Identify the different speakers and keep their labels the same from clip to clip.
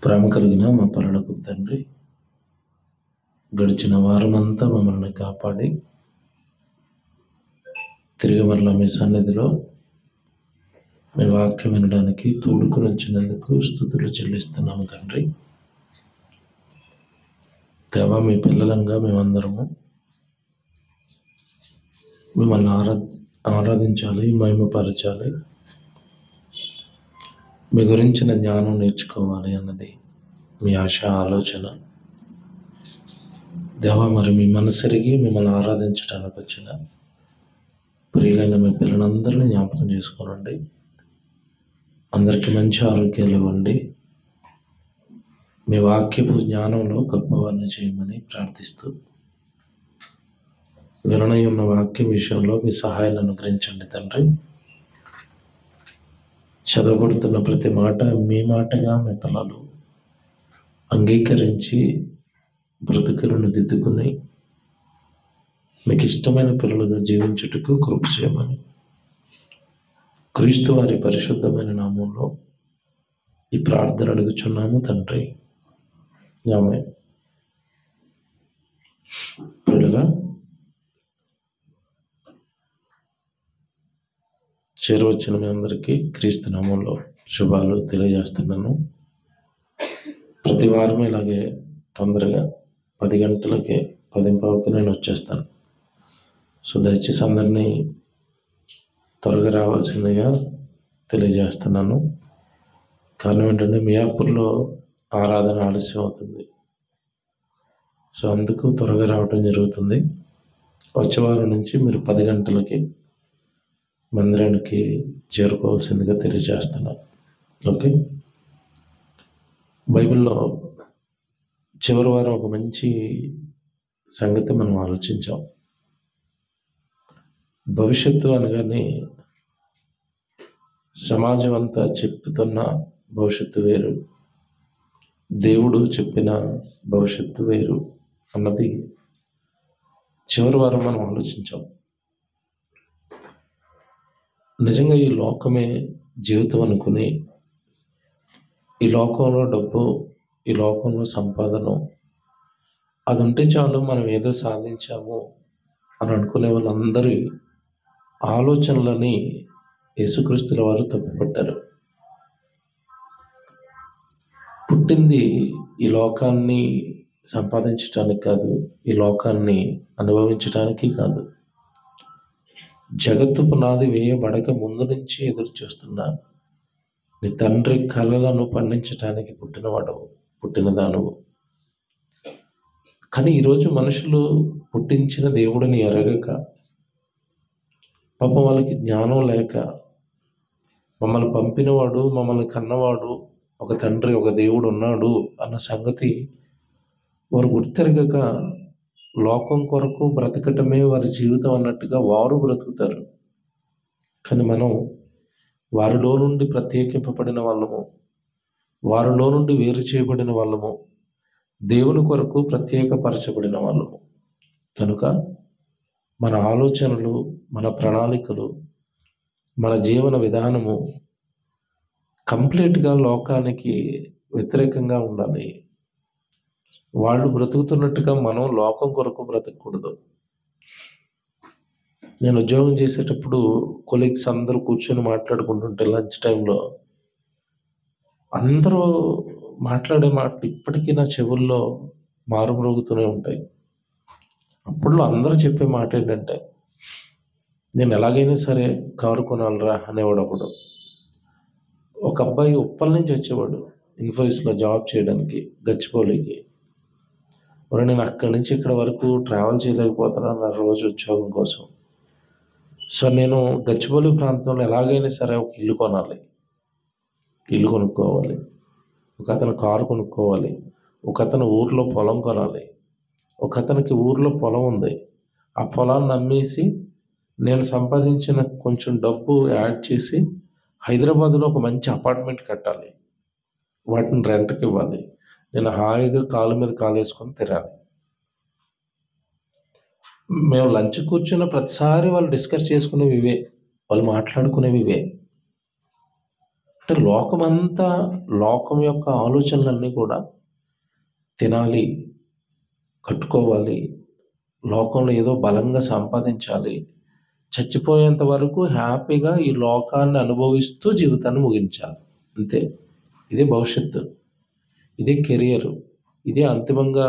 Speaker 1: ప్రేమ కలిగిన మా పరలోకపు తండ్రి, గడిచిన వారమంతా మమ్మల్ని కాపాడి తిరిగి మరలా మీ సన్నిధిలో మీ వాక్యం వినడానికి తోడుకుని వచ్చినందుకు స్తుతులు చెల్లిస్తున్నాము తండ్రి. దేవా, మీ పిల్లలంగా మేమందరము మిమ్మల్ని ఆరాధించాలి, మహిమపరచాలి, మీ గురించిన జ్ఞానం నేర్చుకోవాలి అన్నది మీ ఆశ, ఆలోచన. దేవా, మరి మీ మనసెరిగి మిమ్మల్ని ఆరాధించడానికి వచ్చిన ప్రియులైన మీ పిల్లలందరినీ జ్ఞాపకం చేసుకోనండి. అందరికీ మంచి ఆరోగ్యాలు ఇవ్వండి. మీ వాక్యపు జ్ఞానంలో గొప్పవారిని చేయమని ప్రార్థిస్తూ, విననై ఉన్న వాక్య విషయంలో మీ సహాయాన్ని అనుగ్రహించండి తండ్రి. చదవబడుతున్న ప్రతి మాట మీ మాటగా మీ పిల్లలు అంగీకరించి బ్రతుకులను దిద్దుకుని మీకు ఇష్టమైన పిల్లలుగా జీవించుటకు కృప చేయమని క్రీస్తు వారి పరిశుద్ధమైన నామంలో ఈ ప్రార్థన అడుగుచున్నాము తండ్రి. ఆమేన్. పిల్లగా, చేరువచ్చిన మీ అందరికీ క్రీస్తు నామంలో శుభాలు తెలియజేస్తున్నాను. ప్రతి వారం ఇలాగే తొందరగా 10 గంటలకి 10:15కి నేను వచ్చేస్తాను. సో దయచేసి అందరినీ త్వరగా రావాల్సిందిగా తెలియజేస్తున్నాను. కారణం ఏంటంటే మియాపూర్లో ఆరాధన ఆలస్యం అవుతుంది. సో అందుకు త్వరగా రావటం జరుగుతుంది. వచ్చే వారం నుంచి మీరు 10 గంటలకి మందిరానికి చేరుకోవాల్సిందిగా తెలియజేస్తున్నాను. ఓకే. బైబిల్లో చివరి వారం ఒక మంచి సంగతి మనం ఆలోచించాం. భవిష్యత్తు అనగానే సమాజం అంతా చెప్తున్న భవిష్యత్తు వేరు, దేవుడు చెప్పిన భవిష్యత్తు వేరు అన్నది చివరి వారం మనం ఆలోచించాం. నిజంగా ఈ లోకమే జీవితం అనుకుని, ఈ లోకంలో డబ్బు, ఈ లోకంలో సంపాదన అది ఉంటే చాలు మనం ఏదో సాధించాము అని అనుకునే వాళ్ళందరి ఆలోచనలని యేసుక్రీస్తుల వారు తప్పుపట్టారు. పుట్టింది ఈ లోకాన్ని సంపాదించడానికి కాదు, ఈ లోకాన్ని అనుభవించడానికి కాదు. జగత్తు పునాది వేయబడక ముందు నుంచి ఎదురు చూస్తున్నా నీ తండ్రి కలలను పండించడానికి పుట్టినదానవు. కానీ ఈరోజు మనుషులు పుట్టించిన దేవుడిని ఎరగక, పాపం వాళ్ళకి జ్ఞానం లేక, మమ్మల్ని పంపినవాడు, మమ్మల్ని కన్నవాడు ఒక తండ్రి, ఒక దేవుడు ఉన్నాడు అన్న సంగతి వారు గుర్తెరగక లోకం కొరకు బ్రతకటమే వారి జీవితం అన్నట్టుగా వారు బ్రతుకుతారు. కానీ మనం వారిలో నుండి ప్రత్యేకింపబడిన వాళ్ళము, వారిలో నుండి వేరు చేయబడిన వాళ్ళము, దేవుని కొరకు ప్రత్యేకపరచబడిన వాళ్ళము. కనుక మన ఆలోచనలు, మన ప్రణాళికలు, మన జీవన విధానము కంప్లీట్గా లోకానికి వ్యతిరేకంగా ఉండాలి. వాళ్ళు బ్రతుకుతున్నట్టుగా మనం లోకం కొరకు బ్రతకూడదు. నేను ఉద్యోగం చేసేటప్పుడు కొలీగ్స్ అందరూ కూర్చొని మాట్లాడుకుంటుంటే లంచ్ టైంలో అందరూ మాట్లాడే మాటలు ఇప్పటికీ నా చెవుల్లో మారుమ్రోగుతూనే ఉంటాయి. అప్పుడులో అందరూ చెప్పే మాట ఏంటంటే, నేను ఎలాగైనా సరే కారు కొనాలిరా అనేవాడు ఒకడు. ఒక అబ్బాయి ఉప్పల్ నుంచి వచ్చేవాడు ఇన్ఫోసిస్లో జాబ్ చేయడానికి గచ్చిబౌలికి. మరి నేను అక్కడి నుంచి ఇక్కడ వరకు ట్రావెల్ చేయలేకపోతున్నాను రోజు ఉద్యోగం కోసం. సో నేను గచ్చిబౌలి ప్రాంతంలో ఎలాగైనా సరే ఒక ఇల్లు కొనాలి, ఇల్లు కొనుక్కోవాలి, ఒక అతను కారు కొనుక్కోవాలి, ఒక అతను ఊర్లో పొలం కొనాలి, ఒక అతనికి ఊర్లో పొలం ఉంది, ఆ పొలాన్ని అమ్మేసి నేను సంపాదించిన కొంచెం డబ్బు యాడ్ చేసి హైదరాబాద్లో ఒక మంచి అపార్ట్మెంట్ కట్టాలి, వాటిని రెంట్కి ఇవ్వాలి, నేను హాయిగా కాలు మీద కాలు వేసుకొని తిరాలి. మేము లంచ్ కూర్చున్న ప్రతిసారి వాళ్ళు డిస్కస్ చేసుకునేవి ఇవే, వాళ్ళు మాట్లాడుకునేవి ఇవే. అంటే లోకమంతా, లోకం యొక్క ఆలోచనలన్నీ కూడా తినాలి, కట్టుకోవాలి, లోకంలో ఏదో బలంగా సంపాదించాలి, చచ్చిపోయేంత వరకు హ్యాపీగా ఈ లోకాన్ని అనుభవిస్తూ జీవితాన్ని ముగించాలి. అంతే. ఇదే భవిష్యత్తు, ఇదే కెరియరు, ఇదే అంతిమంగా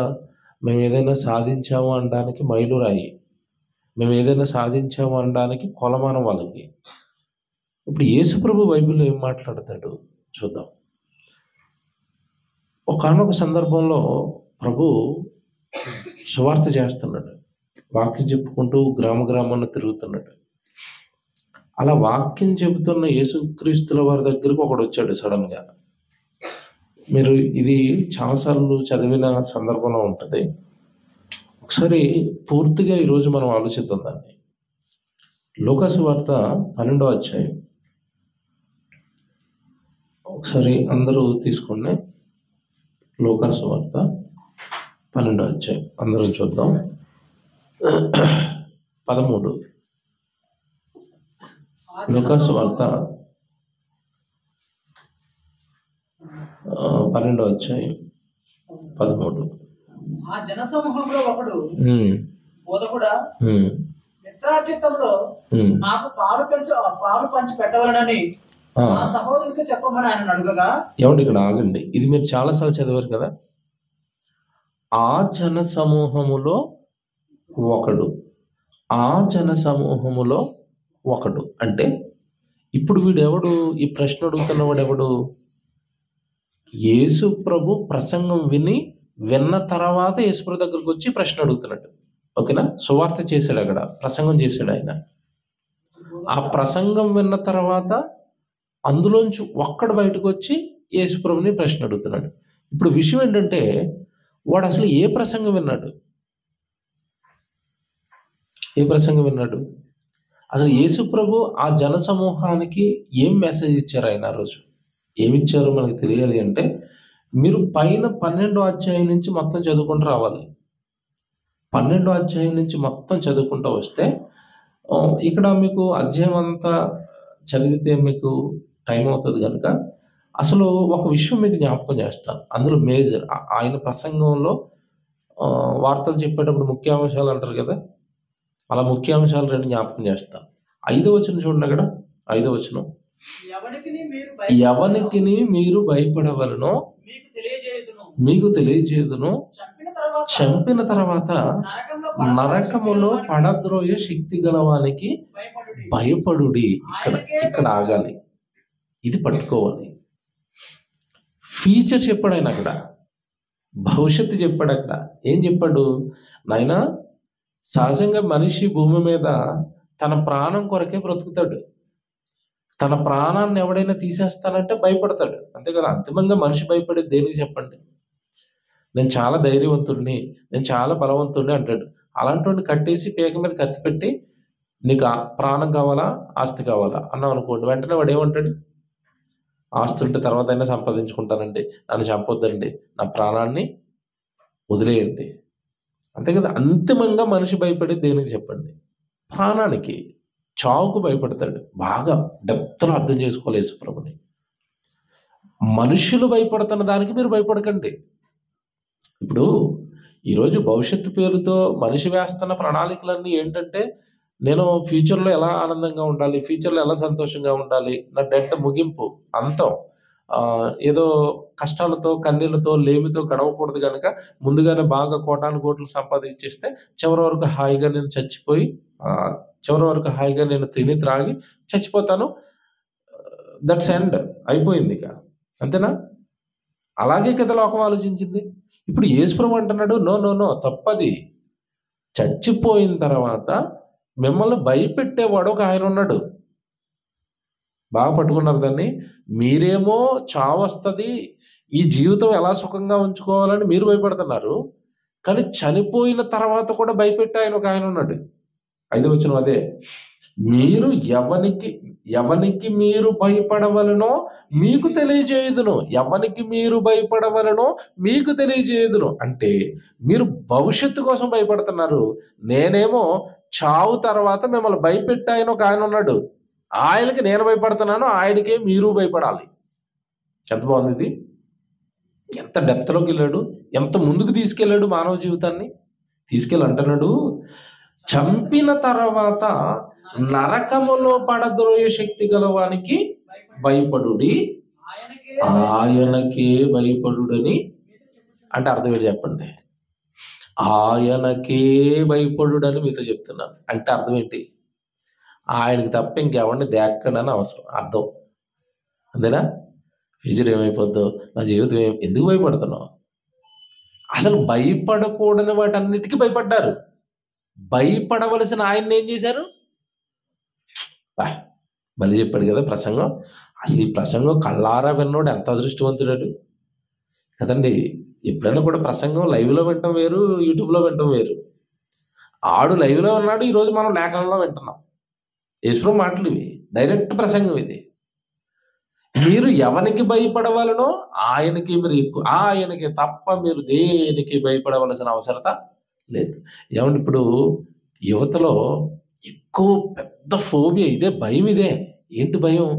Speaker 1: మేము ఏదైనా సాధించాము అనడానికి మైలురాయి, మేము ఏదైనా సాధించాము అనడానికి కొలమానం వాళ్ళకి. ఇప్పుడు యేసుప్రభు బైబిల్లో ఏం మాట్లాడతాడు చూద్దాం. ఒకానొక సందర్భంలో ప్రభు సువార్త చేస్తున్నాడు, వాక్యం చెప్పుకుంటూ గ్రామ గ్రామాన్ని తిరుగుతున్నాడు. అలా వాక్యం చెబుతున్న యేసుక్రీస్తుల వారి దగ్గరకు ఒకడు వచ్చాడు సడన్గా. మీరు ఇది చాలాసార్లు చదివిన సందర్భంలో ఉంటుంది. ఒకసారి పూర్తిగా ఈరోజు మనం ఆలోచిద్దాం దాన్ని. లూకాసు వార్త 12వ అధ్యాయం ఒకసారి అందరూ తీసుకోండి. లూకాసు వార్త 12వ అధ్యాయం అందరం చూద్దాం. 13. లూకాసు వార్త 12వ అధ్యాయం 13.
Speaker 2: ఆ జనసమూహంలో ఒకడు బోధకుడా, మిత్రార్జితంలో నాకు పాలు పంచి పెట్టవాలని ఆ సహోదరుడితో చెప్పమని ఆయన అడగగా.
Speaker 1: ఏమండి ఇక్కడ ఆగండి, ఇది మీరు చాలాసార్లు చదివారు కదా. ఆ జన సమూహములో ఒకడు, ఆ జన సమూహములో ఒకడు అంటే ఇప్పుడు వీడెవడు? ఈ ప్రశ్న అడుగుతున్నవాడు ఎవడు? యేసు ప్రభు ప్రసంగం విన్న తర్వాత యేసుప్రభు దగ్గరకు వచ్చి ప్రశ్న అడుగుతున్నాడు. ఓకేనా? సువార్త చేశాడు, అక్కడ ప్రసంగం చేశాడు ఆయన. ఆ ప్రసంగం విన్న తర్వాత అందులోంచి ఒక్కడు బయటకు వచ్చి యేసుప్రభుని ప్రశ్న అడుగుతున్నాడు. ఇప్పుడు విషయం ఏంటంటే వాడు అసలు ఏ ప్రసంగం విన్నాడు? ఏ ప్రసంగం విన్నాడు? అసలు యేసుప్రభు ఆ జన సమూహానికి ఏం మెసేజ్ ఇచ్చారు ఆయన ఆ రోజు? ఏమిచ్చారో మనకు తెలియాలి అంటే మీరు పైన 12వ అధ్యాయం నుంచి మొత్తం చదువుకుంటూ రావాలి. 12వ అధ్యాయం నుంచి మొత్తం చదువుకుంటూ వస్తే ఇక్కడ మీకు అధ్యాయం అంతా చదివితే మీకు టైం అవుతుంది కనుక అసలు ఒక విషయం మీకు జ్ఞాపకం చేస్తాను. అందులో మేజర్ ఆయన ప్రసంగంలో వార్తలు చెప్పేటప్పుడు ముఖ్యాంశాలు అంటారు కదా, అలా ముఖ్యాంశాలు 2 జ్ఞాపకం చేస్తాను. 5వ వచనం చూడండి. అక్కడ 5వ వచనం, ఎవనికిని మీరు భయపడవలనో మీకు తెలియజేయుదును, చంపిన తర్వాత నరకములో పడద్రోయ శక్తి గలవానికి భయపడుడి. ఇక్కడ ఆగాలి, ఇది పట్టుకోవాలి. ఫ్యూచర్ చెప్పాడు ఆయన అక్కడ, భవిష్యత్తు చెప్పాడు అక్కడ. ఏం చెప్పాడు? నాయనా, సహజంగా మనిషి భూమి మీద తన ప్రాణం కొరకే బ్రతుకుతాడు. తన ప్రాణాన్ని ఎవడైనా తీసేస్తానంటే భయపడతాడు, అంతే కదా. అంతిమంగా మనిషి భయపడేది దేనికి చెప్పండి? నేను చాలా ధైర్యవంతుడిని, నేను చాలా బలవంతుడిని అంటాడు. అలాంటి కట్టేసి పేక మీద కత్తి పెట్టి నీకు ప్రాణం కావాలా, ఆస్తి కావాలా అన్నావు అనుకోండి, వెంటనే వాడు ఏమంటాడు? ఆస్తి ఉంటే తర్వాత అయినా సంపాదించుకుంటానండి, నన్ను చంపొద్దండి, నా ప్రాణాన్ని వదిలేయండి, అంతే కదా. అంతిమంగా మనిషి భయపడేది దేనికి చెప్పండి? ప్రాణానికి, చావుకు భయపడతాడు. బాగా డెప్త్లో అర్థం చేసుకోవాలి యేసుప్రభుని. మనుషులు భయపడుతున్న దానికి మీరు భయపడకండి. ఇప్పుడు ఈరోజు భవిష్యత్తు పేరుతో మనిషి వేస్తున్న ప్రణాళికలన్నీ ఏంటంటే, నేను ఫ్యూచర్లో ఎలా ఆనందంగా ఉండాలి, ఫ్యూచర్లో ఎలా సంతోషంగా ఉండాలి, నా డెట్ ముగింపు అంతం, ఏదో కష్టాలతో కన్నీళ్లతో లేమితో గడవకూడదు కనుక ముందుగానే బాగా కోటాను కోట్లు సంపాదించేస్తే చివరి వరకు హాయిగా నేను చచ్చిపోయి చివరి వరకు హాయిగా నేను తిని త్రాగి చచ్చిపోతాను, దట్స్ ఎండ్, అయిపోయింది ఇక, అంతేనా? అలాగే కదా లోకం ఆలోచించింది. ఇప్పుడు యేసుప్రభు అంటున్నాడు, నో నో నో, తప్పది. చచ్చిపోయిన తర్వాత మిమ్మల్ని భయపెట్టేవాడు ఒక ఆయన ఉన్నాడు. బాగా పట్టుకున్నారు దాన్ని. మీరేమో చావు వస్తుంది, ఈ జీవితం ఎలా సుఖంగా ఉంచుకోవాలని మీరు భయపడుతున్నారు, కానీ చనిపోయిన తర్వాత కూడా భయపెట్టే ఆయన ఒక ఆయన ఉన్నాడు. 5వ వచనం అదే, మీరు ఎవనికి మీరు భయపడవలనో మీకు తెలియజేయుదును, ఎవనికి మీరు భయపడవలనో మీకు తెలియజేయుదును. అంటే మీరు భవిష్యత్తు కోసం భయపడుతున్నారు, నేనేమో చావు తర్వాత మిమ్మల్ని భయపెట్టే ఆయన ఒక ఆయన ఉన్నాడు, ఆయనకి నేను భయపడుతున్నాను, ఆయనకే మీరు భయపడాలి. ఎంత బాగుంది ఇది! ఎంత డెప్త్‌లోకి వెళ్ళాడు, ఎంత ముందుకు తీసుకెళ్ళాడు మానవ జీవితాన్ని. తీసుకెళ్ళి అంటున్నాడు, చంపిన తర్వాత నరకములో పడద్రోయ శక్తి గలవానికి భయపడుడి,
Speaker 2: ఆయనకే
Speaker 1: ఆయనకే భయపడుడని. అంటే అర్థం ఏంటి చెప్పండి? ఆయనకే భయపడుడని మీతో చెప్తున్నాను. అంటే అర్థం ఏంటి? ఆయనకి తప్ప ఇంకెవరిని దేక్కనని అవసరం అర్థం. అంతేనా? ఫ్యూచర్ ఏమైపోద్దో, నా జీవితం ఎందుకు భయపడుతున్నావు? అసలు భయపడకూడని వాటన్నిటికీ భయపడ్డారు. భయపడవలసిన ఆయన్ని ఏం చేశారు? బలి చెప్పాడు కదా ప్రసంగం. అసలు ఈ ప్రసంగం కళ్ళారా విన్నోడు ఎంత అదృష్టవంతుడాడు కదండి. ఎప్పుడైనా కూడా ప్రసంగం లైవ్లో వింటాం వేరు, యూట్యూబ్లో వింటాం వేరు. ఆడు లైవ్లో ఉన్నాడు, ఈరోజు మనం లేఖనంలో వింటున్నాం. యేసుప్రభు మాటలు ఇవి, డైరెక్ట్ ప్రసంగం ఇది. మీరు ఎవరికి భయపడవలనో ఆయనకి మీరు ఎక్కువ, ఆయనకి తప్ప మీరు దేనికి భయపడవలసిన అవసరత లేదు. ఏమంటే ఇప్పుడు యువతలో ఎక్కువ పెద్ద ఫోబియా ఇదే, భయం ఇదే. ఏంటి భయం?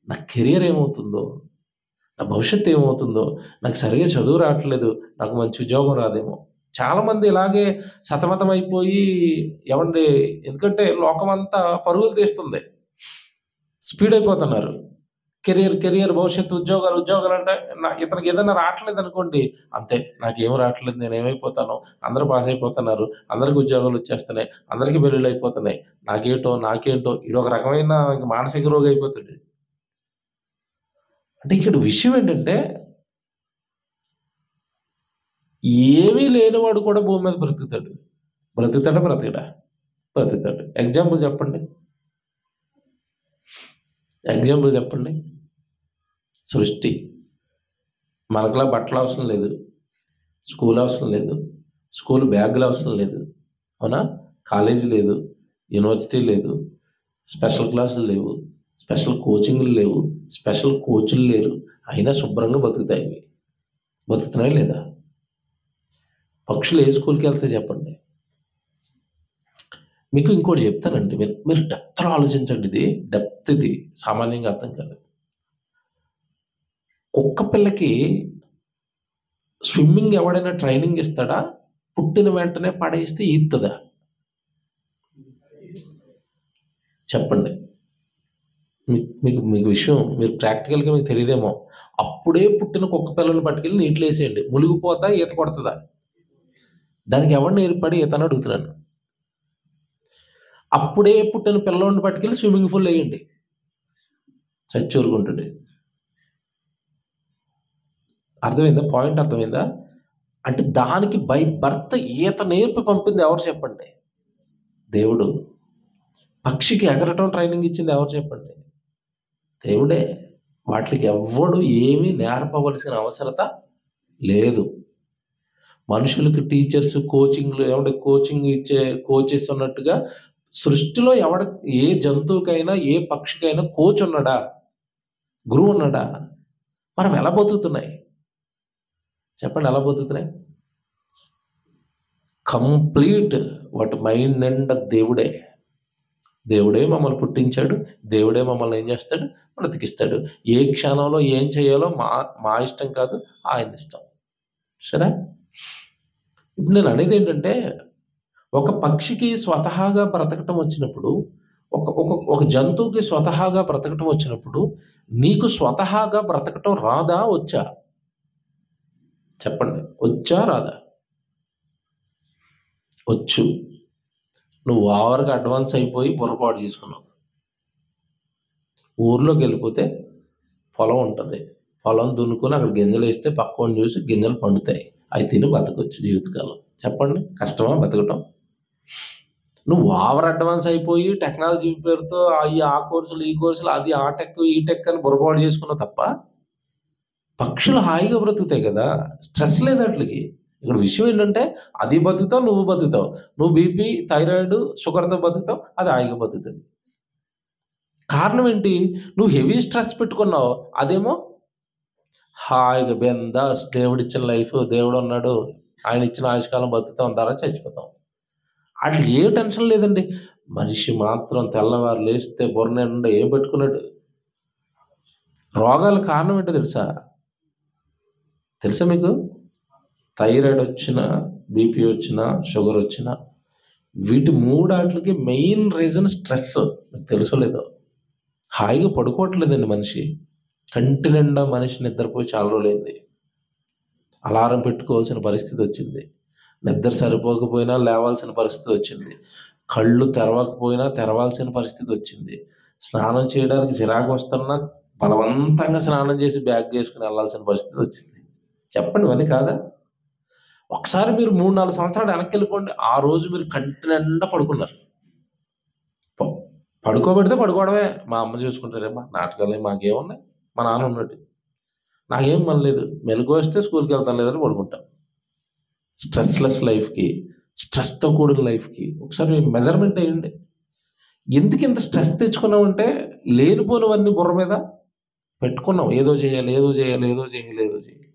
Speaker 1: నా కెరియర్ ఏమవుతుందో, నా భవిష్యత్తు ఏమవుతుందో, నాకు సరిగా చదువు రావట్లేదు, నాకు మంచి ఉద్యోగం రాదేమో. చాలామంది ఇలాగే సతమతం అయిపోయి ఏమండి, ఎందుకంటే లోకం అంతా పరుగులు తీస్తుంది, స్పీడ్ అయిపోతున్నారు. కెరియర్ భవిష్యత్తు, ఉద్యోగాలు అంటే ఇతనికి ఏదైనా రావట్లేదు అనుకోండి, అంతే, నాకేం రావట్లేదు, నేను ఏమైపోతాను, అందరూ పాస్ అయిపోతున్నారు, అందరికి ఉద్యోగాలు వచ్చేస్తున్నాయి, అందరికీ పెళ్ళిళ్ళు అయిపోతున్నాయి, నాకేంటో ఇది ఒక రకమైన మానసిక రోగి అయిపోతుంది. అంటే ఇక్కడ విషయం ఏంటంటే, ఏమీ లేనివాడు కూడా భూమి మీద బ్రతుకుతాడు. బ్రతుకుతాడా? బ్రతుకుతాడు. ఎగ్జాంపుల్ చెప్పండి. సృష్టి. మనకులా బట్టలు అవసరం లేదు, స్కూల్ అవసరం లేదు, స్కూల్ బ్యాగులు అవసరం లేదు, అవునా? కాలేజీ లేదు, యూనివర్సిటీ లేదు, స్పెషల్ క్లాసులు లేవు, స్పెషల్ కోచింగ్లు లేవు, స్పెషల్ కోచ్లు లేరు. అయినా శుభ్రంగా బతుకుతాయి. బతుకుతున్నాయి లేదా? పక్షులు ఏ స్కూల్కి వెళ్తే చెప్పండి. మీకు ఇంకోటి చెప్తానండి, మీరు డెప్త్లో ఆలోచించండి. ఇది సామాన్యంగా అర్థం కాదు. కుక్క పిల్లకి స్విమ్మింగ్ ఎవడైనా ట్రైనింగ్ ఇస్తాడా? పుట్టిన వెంటనే పడేస్తే ఈదుతుందా? చెప్పండి. మీకు విషయం మీరు ప్రాక్టికల్గా మీకు తెలియదేమో. అప్పుడే పుట్టిన కుక్క పిల్లలను పట్టుకెళ్ళి నీటిలో వేసేయండి, మునిగిపోతా, ఈత కొడుతుందా? దానికి ఎవరిని ఏర్పడి ఈతని అడుగుతున్నాను. అప్పుడే పుట్టిన పిల్లలను పట్టుకెళ్ళి స్విమ్మింగ్ పూల్ వేయండి, చచ్చూరుకుంటుంది. అర్థమైందా? పాయింట్ అర్థమైందా? అంటే దానికి బై బర్త్ ఈత నేర్పి పంపింది ఎవరు చెప్పండి? దేవుడు. పక్షికి ఎగరటం ట్రైనింగ్ ఇచ్చింది ఎవరు చెప్పండి? దేవుడే. వాటికి ఎవ్వడు ఏమీ నేర్పవలసిన అవసరత లేదు. మనుషులకి టీచర్స్, కోచింగ్లు, కోచింగ్ ఇచ్చే కోచెస్ ఉన్నట్టుగా సృష్టిలో ఏ జంతువుకైనా, ఏ పక్షికైనా కోచ్ ఉన్నాడా? గురువు ఉన్నాడా? మనం ఎలా బతుకుతున్నాయి చెప్పండి? ఎలా బతుకుతున్నాయి? కంప్లీట్ వాటి మైండ్ నిండా దేవుడే మమ్మల్ని పుట్టించాడు, దేవుడే మమ్మల్ని ఏం చేస్తాడు? బ్రతికిస్తాడు. ఏ క్షణంలో ఏం చేయాలో మా ఇష్టం కాదు, ఆయన ఇష్టం. సరే, ఇప్పుడు నేను అనేది ఏంటంటే, ఒక పక్షికి స్వతహాగా బ్రతకటం వచ్చినప్పుడు, ఒక జంతువుకి స్వతహాగా బ్రతకటం వచ్చినప్పుడు, నీకు స్వతహాగా బ్రతకటం రాదా? వచ్చా? చెప్పండి, వచ్చా రాదా? వచ్చు. నువ్వు ఓవర్గా అడ్వాన్స్ అయిపోయి పొరపాటు చేసుకున్నావు. ఊర్లోకి వెళ్ళిపోతే పొలం ఉంటుంది, పొలం దున్నుకొని అక్కడ గింజలు వేస్తే పక్కన చూసి గింజలు పండుతాయి, అవి తిని బతకొచ్చు జీవితకాలం. చెప్పండి, కష్టమా బతకటం? నువ్వు ఓవర్ అడ్వాన్స్ అయిపోయి టెక్నాలజీ పేరుతో ఆ కోర్సులు, ఈ కోర్సులు, అది ఆ టెక్, ఈ టెక్ అని పొరపాటు చేసుకున్నావు తప్ప, పక్షులు హాయిగా బ్రతుకుతాయి కదా, స్ట్రెస్ లేదు వాటికి. ఇక్కడ విషయం ఏంటంటే, అది బతుకుతావు, నువ్వు బతుకుతావు. నువ్వు బీపీ, థైరాయిడ్, షుగర్తో బతుకుతావు, అది హాయిగా బతుకుతుంది. కారణం ఏంటి? నువ్వు హెవీ స్ట్రెస్ పెట్టుకున్నావు, అదేమో హాయిగా బిందాస్, దేవుడిచ్చిన లైఫ్, దేవుడు ఉన్నాడు, ఆయన ఇచ్చిన ఆయుష్కాలం బతుకుతాం, ద్వారా చచ్చిపోతాం. అట్లా ఏ టెన్షన్ లేదండి. మనిషి మాత్రం తెల్లవారు లేస్తే బుర్ర నిండా ఏం పెట్టుకున్నాడు? రోగాల కారణం ఏంటో తెలుసా? తెలుసా మీకు? థైరాయిడ్ వచ్చినా, బీపీ వచ్చినా, షుగర్ వచ్చినా, వీటి మూడాట్లకి మెయిన్ రీజన్ స్ట్రెస్. మీకు తెలుసో లేదో? హాయిగా పడుకోవట్లేదండి మనిషి. కంటి నిండా మనిషి నిద్రపోయి చాలా రోజులైంది. అలారం పెట్టుకోవాల్సిన పరిస్థితి వచ్చింది. నిద్ర సరిపోకపోయినా లేవాల్సిన పరిస్థితి వచ్చింది. కళ్ళు తెరవకపోయినా తెరవాల్సిన పరిస్థితి వచ్చింది. స్నానం చేయడానికి చిరాకు వస్తున్నా బలవంతంగా స్నానం చేసి బ్యాగ్ వేసుకుని వెళ్ళాల్సిన పరిస్థితి వచ్చింది. చెప్పండి, ఇవన్నీ కాదా? ఒకసారి మీరు 3-4 సంవత్సరాలు వెనక్కి వెళ్ళిపోండి. ఆ రోజు మీరు కంటి నిండా పడుకున్నారు. పడుకోబెడితే పడుకోవడమే. మా అమ్మ చూసుకుంటారేమో, నాటకాలు మాకేమున్నాయి, మా నాన్న ఉన్నాడు, నాకేం పని లేదు, మెలకు వస్తే స్కూల్కి వెళ్తాను లేదని పడుకుంటాను. స్ట్రెస్లెస్ లైఫ్కి, స్ట్రెస్తో కూడిన లైఫ్కి ఒకసారి మెజర్మెంట్ వేయండి. ఎందుకు ఇంత స్ట్రెస్ తెచ్చుకున్నామంటే లేనిపోయినవన్నీ బుర్ర మీద పెట్టుకున్నాం. ఏదో చేయాలి, ఏదో చేయాలి, ఏదో చేయాలి, ఏదో చేయాలి.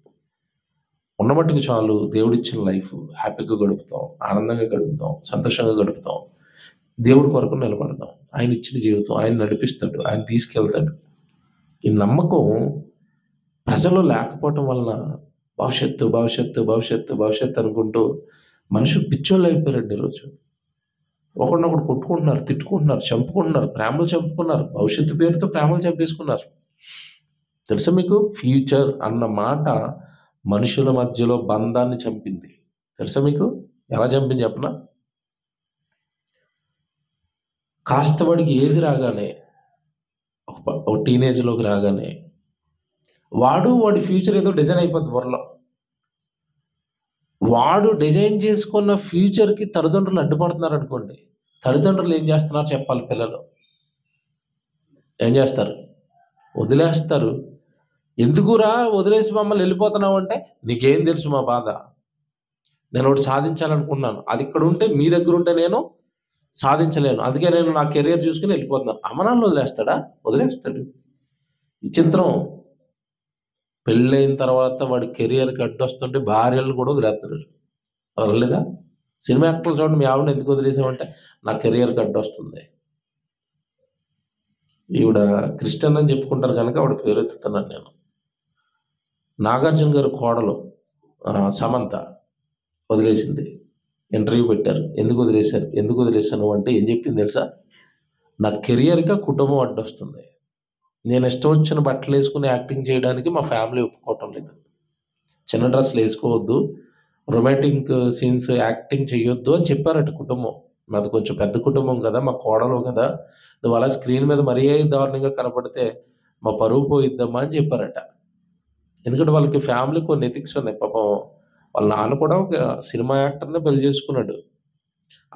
Speaker 1: ఉన్న మట్టుకు చాలు. దేవుడిచ్చిన లైఫ్ హ్యాపీగా గడుపుతాం, ఆనందంగా గడుపుతాం, సంతోషంగా గడుపుతాం. దేవుడి కొరకు నిలబడతాం. ఆయన ఇచ్చిన జీవితం ఆయన నడిపిస్తాడు, ఆయన తీసుకెళ్తాడు. ఈ నమ్మకం ప్రజలు లేకపోవటం వలన భవిష్యత్తు భవిష్యత్తు భవిష్యత్తు భవిష్యత్తు అనుకుంటూ మనుషులు పిచ్చోళ్ళు అయిపోయారండి. ఈరోజు ఒకరినొకడు కొట్టుకుంటున్నారు, తిట్టుకుంటున్నారు, చంపుకుంటున్నారు, ప్రేమలు చంపుకున్నారు, భవిష్యత్తు పేరుతో ప్రేమలు చంపేసుకున్నారు. తెలుసా మీకు? ఫ్యూచర్ అన్న మాట మనుషుల మధ్యలో బంధాన్ని చంపింది. తెలుసా మీకు? ఎలా చంపింది చెప్పనా? కాస్త వాడికి ఏజ్ రాగానే, ఒక టీనేజ్లోకి రాగానే వాడి ఫ్యూచర్ ఏదో డిజైన్ అయిపోద్ది బుర్రలో. వాడు డిజైన్ చేసుకున్న ఫ్యూచర్కి తల్లిదండ్రులు అడ్డుపడుతున్నారు అనుకోండి. తల్లిదండ్రులు ఏం చేస్తున్నారు చెప్పాలి? పిల్లలు ఏం చేస్తారు? వదిలేస్తారు. ఎందుకురా వదిలేసి మమ్మల్ని వెళ్ళిపోతున్నావు అంటే, నీకేం తెలుసు మా బాధ, నేను ఒకటి సాధించాలనుకున్నాను, అది ఇక్కడ ఉంటే మీ దగ్గర ఉంటే నేను సాధించలేను, అందుకే నేను నా కెరియర్ చూసుకుని వెళ్ళిపోతున్నాను. అమనాన్ని వదిలేస్తాడా? వదిలేస్తాడు. ఈ చిత్రం పెళ్ళైన తర్వాత వాడి కెరియర్కి అడ్డొస్తుంటే భార్యలను కూడా వదిలేస్తున్నాడు. వదలలేదా? సినిమా యాక్టర్లు చూడండి, మీ ఆవిడని ఎందుకు వదిలేసామంటే నా కెరియర్కి అడ్డొస్తుంది. ఈవిడ క్రిస్టియన్ అని చెప్పుకుంటారు కనుక ఆవిడ పేరు ఎత్తుతున్నాను నేను. నాగార్జున గారు కోడలు సమంత వదిలేసింది. ఇంటర్వ్యూ పెట్టారు. ఎందుకు వదిలేశారు? ఎందుకు వదిలేశాను అంటే ఏం చెప్పింది తెలుసా? నా కెరియర్గా కుటుంబం అడ్డొస్తుంది, నేను ఇష్టం వచ్చిన బట్టలు వేసుకుని యాక్టింగ్ చేయడానికి మా ఫ్యామిలీ ఒప్పుకోవటం లేదు, చిన్న డ్రెస్సులు వేసుకోవద్దు, రొమాంటిక్ సీన్స్ యాక్టింగ్ చేయొద్దు అని చెప్పారట కుటుంబం. మాది కొంచెం పెద్ద కుటుంబం కదా, మా కోడలు కదా, నువ్వు అలా స్క్రీన్ మీద మరీ దారుణంగా కనపడితే మా పరువు పోయిద్దమ్మా అని చెప్పారట. ఎందుకంటే వాళ్ళకి ఫ్యామిలీ కొన్ని ఎథిక్స్ ఉన్నాయి. పాపం వాళ్ళ నాన్న కూడా ఒక సినిమా యాక్టర్ని పెళ్లి చేసుకున్నాడు.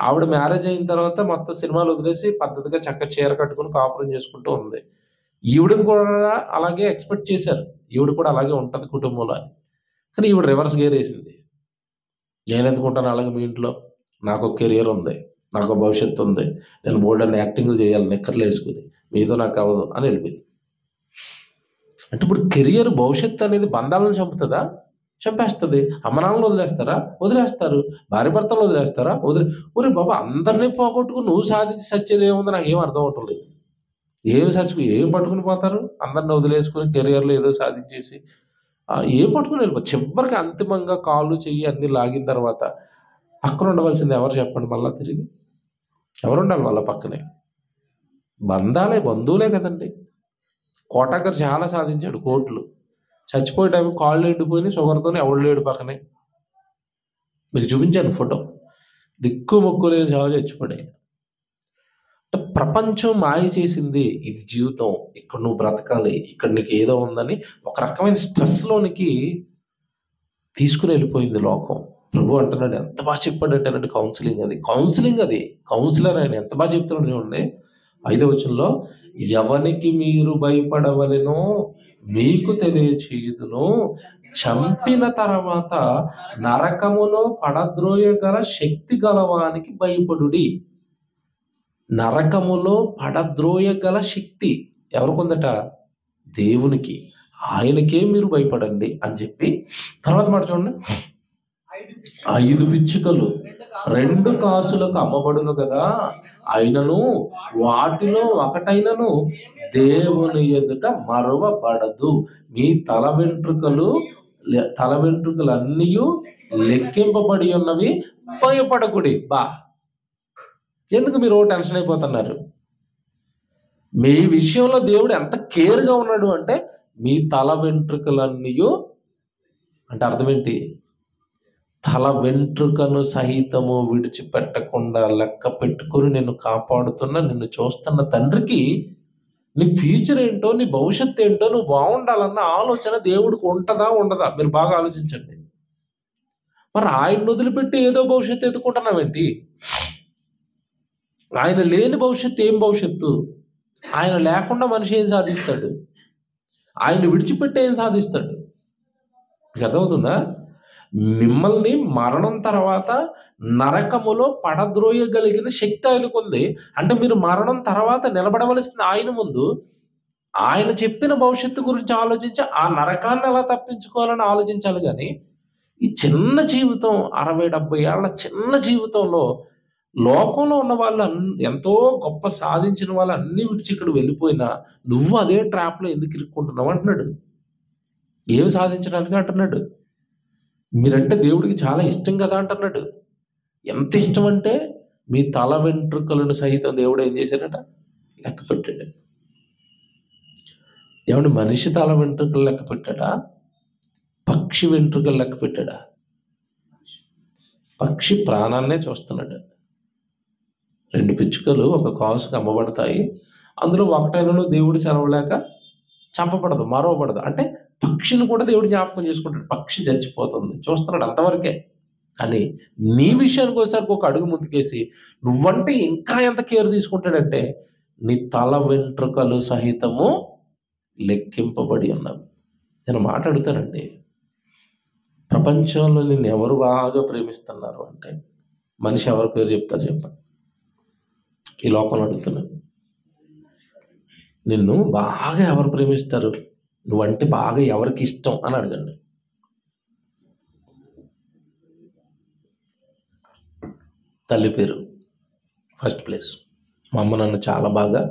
Speaker 1: ఆవిడ మ్యారేజ్ అయిన తర్వాత మొత్తం సినిమాలు వదిలేసి పద్ధతిగా చక్క చీర కట్టుకుని కాపురం చేసుకుంటూ ఉంది. ఈవిడని కూడా అలాగే ఎక్స్పెక్ట్ చేశారు, ఈవిడ కూడా అలాగే ఉంటుంది కుటుంబంలో అని. కానీ ఈవిడ రివర్స్ గేర్ వేసింది. నేను ఎందుకుంటాను అలాగే మీ ఇంట్లో, నాకు ఒక కెరియర్ ఉంది, నాకు భవిష్యత్తు ఉంది, నేను బోల్డన్ని యాక్టింగ్లు చేయాలి నిక్కర్లు వేసుకుని, మీతో నాకు అవ్వదు అని వెళ్ళిపోయింది. అంటే ఇప్పుడు కెరియర్ భవిష్యత్తు అనేది బంధాలను చంపుతుందా? చంపేస్తుంది. అమ్మనాన్నలు వదిలేస్తారా? వదిలేస్తారు. భార్య భర్తలు వదిలేస్తారా? ఒరే బాబా, అందరినీ పోగొట్టుకుని నువ్వు సాధించి సచ్చేది ఏముంది? నాకు ఏం అర్థం అవటం లేదు. ఏం పట్టుకుని పోతారు? అందరిని వదిలేసుకుని కెరియర్లో ఏదో సాధించేసి ఏం పట్టుకుని వెళ్ళిపోతారు? చివరికి అంతిమంగా కాళ్ళు చెయ్యి అన్ని లాగిన తర్వాత పక్కన ఉండవలసింది ఎవరు చెప్పండి? మళ్ళీ తిరిగి ఎవరు ఉండాలి వాళ్ళ పక్కనే? బంధువులే కదండి. కోటా గారు చాలా సాధించాడు, కోట్లు. చచ్చిపోయే టైం కాళ్ళు ఎండిపోయినాయి, షుగర్తోనే ఎవడు లేడు పక్కనే. మీకు చూపించాను ఫోటో. దిక్కు మొక్కు లేని చావు చచ్చిపోయాడు. అంటే ప్రపంచం మాయ చేసింది ఇది జీవితం, ఇక్కడ నువ్వు బ్రతకాలి, ఇక్కడ నీకు ఏదో ఉందని ఒక రకమైన స్ట్రెస్లోనికి తీసుకుని వెళ్ళిపోయింది లోకం. ప్రభు అంటున్నాడు, ఎంత బాగా చెప్పాడంటేనండి, కౌన్సిలింగ్ అది కౌన్సిలర్ ఆయన ఎంత బాగా చెప్తున్నాడు చూడండి. 5వ వచనంలో, ఎవనికి మీరు భయపడవలెనో మీకు తెలియచేయుదును, చంపిన తర్వాత నరకములో పడద్రోయగల శక్తి గలవానికి భయపడుడి. నరకములో పడద్రోయగల శక్తి ఎవరికొందట? దేవునికి. ఆయనకే మీరు భయపడండి అని చెప్పి తర్వాత మాట చూడండి. 5 పిచ్చుకలు 2 కాసులకు అమ్మబడును కదా, అయినను వాటిలో ఒకటైనను దేవుని ఎదుట మరువబడదు. మీ తల వెంట్రుకలన్నీ లెక్కింపబడి ఉన్నవి, భయపడకుడి. ఎందుకు మీరు టెన్షన్ అయిపోతున్నారు? మీ విషయంలో దేవుడు ఎంత కేర్గా ఉన్నాడు అంటే, మీ తల వెంట్రుకలన్నీ అంటే అర్థం ఏంటి? తల వెంట్రుకను సహితము విడిచిపెట్టకుండా లెక్క పెట్టుకుని నిన్ను కాపాడుతున్న, నిన్ను చూస్తున్న తండ్రికి నీ ఫ్యూచర్ ఏంటో, నీ భవిష్యత్తు ఏంటో, నువ్వు బాగుండాలన్న ఆలోచన దేవుడికి ఉంటుందా ఉండదా? మీరు బాగా ఆలోచించండి. మరి ఆయన వదిలిపెట్టి ఏదో భవిష్యత్తు ఎత్తుకుంటున్నావేంటి? ఆయన లేని భవిష్యత్తు ఏం భవిష్యత్తు? ఆయన లేకుండా మనిషి ఏం సాధిస్తాడు? ఆయన విడిచిపెట్టి ఏం సాధిస్తాడు? మీకు అర్థమవుతుందా? మిమ్మల్ని మరణం తర్వాత నరకములో పడద్రోయగలిగిన శక్తి ఆయనకుంది. అంటే మీరు మరణం తర్వాత నిలబడవలసింది ఆయన ముందు. ఆయన చెప్పిన భవిష్యత్తు గురించి ఆలోచించి ఆ నరకాన్ని ఎలా తప్పించుకోవాలని ఆలోచించాలి. కానీ ఈ చిన్న జీవితం, 60-70 ఏళ్ల చిన్న జీవితంలో లోకంలో ఉన్న వాళ్ళు ఎంతో గొప్ప సాధించిన వాళ్ళు అన్ని విడిచి ఇక్కడ వెళ్ళిపోయినా నువ్వు అదే ట్రాప్లో ఎందుకు ఇరుక్కుంటున్నావు అంటున్నాడు. ఏమి సాధించడానికి అంటున్నాడు? మీరంటే దేవుడికి చాలా ఇష్టం కదా అంటున్నాడు. ఎంత ఇష్టం అంటే, మీ తల వెంట్రుకలను సహితం దేవుడు ఏం చేశాడట? లెక్క పెట్టాడు. ఏమంటే మనిషి తల వెంట్రుకలు లెక్క పెట్టాడా? పక్షి వెంట్రుకలు లెక్క పెట్టాడా? పక్షి ప్రాణాన్నే చూస్తున్నాడు. 2 పిచ్చుకలు ఒక కాసుకు అమ్మబడతాయి. అందులో ఒకటైనను దేవుడు సెలవు లేక చంపబడదు, మరవబడదు. అంటే పక్షిని కూడా దేవుడు జ్ఞాపకం చేసుకుంటాడు. పక్షి చచ్చిపోతుంది, చూస్తున్నాడు, అంతవరకే. కానీ నీ విషయానికి వచ్చేసరికి ఒక అడుగు ముందుకేసి నువ్వంటే ఇంకా ఎంత కేర్ తీసుకుంటాడంటే, నీ తల వెంట్రుకలు సహితము లెక్కింపబడి ఉన్నావు. నేను మాట్లాడుతానండి, ప్రపంచంలో నిన్ను ఎవరు బాగా ప్రేమిస్తున్నారు అంటే మనిషి ఎవరి పేరు చెప్తారు చెప్పండి? ఈ లోకంలో అడుగుతున్నాను, నిన్ను బాగా ఎవరు ప్రేమిస్తారు, నువ్వంటే బాగా ఎవరికి ఇష్టం అని అడగండి. తల్లి పేరు ఫస్ట్ ప్లేస్. మా అమ్మ నన్ను చాలా బాగా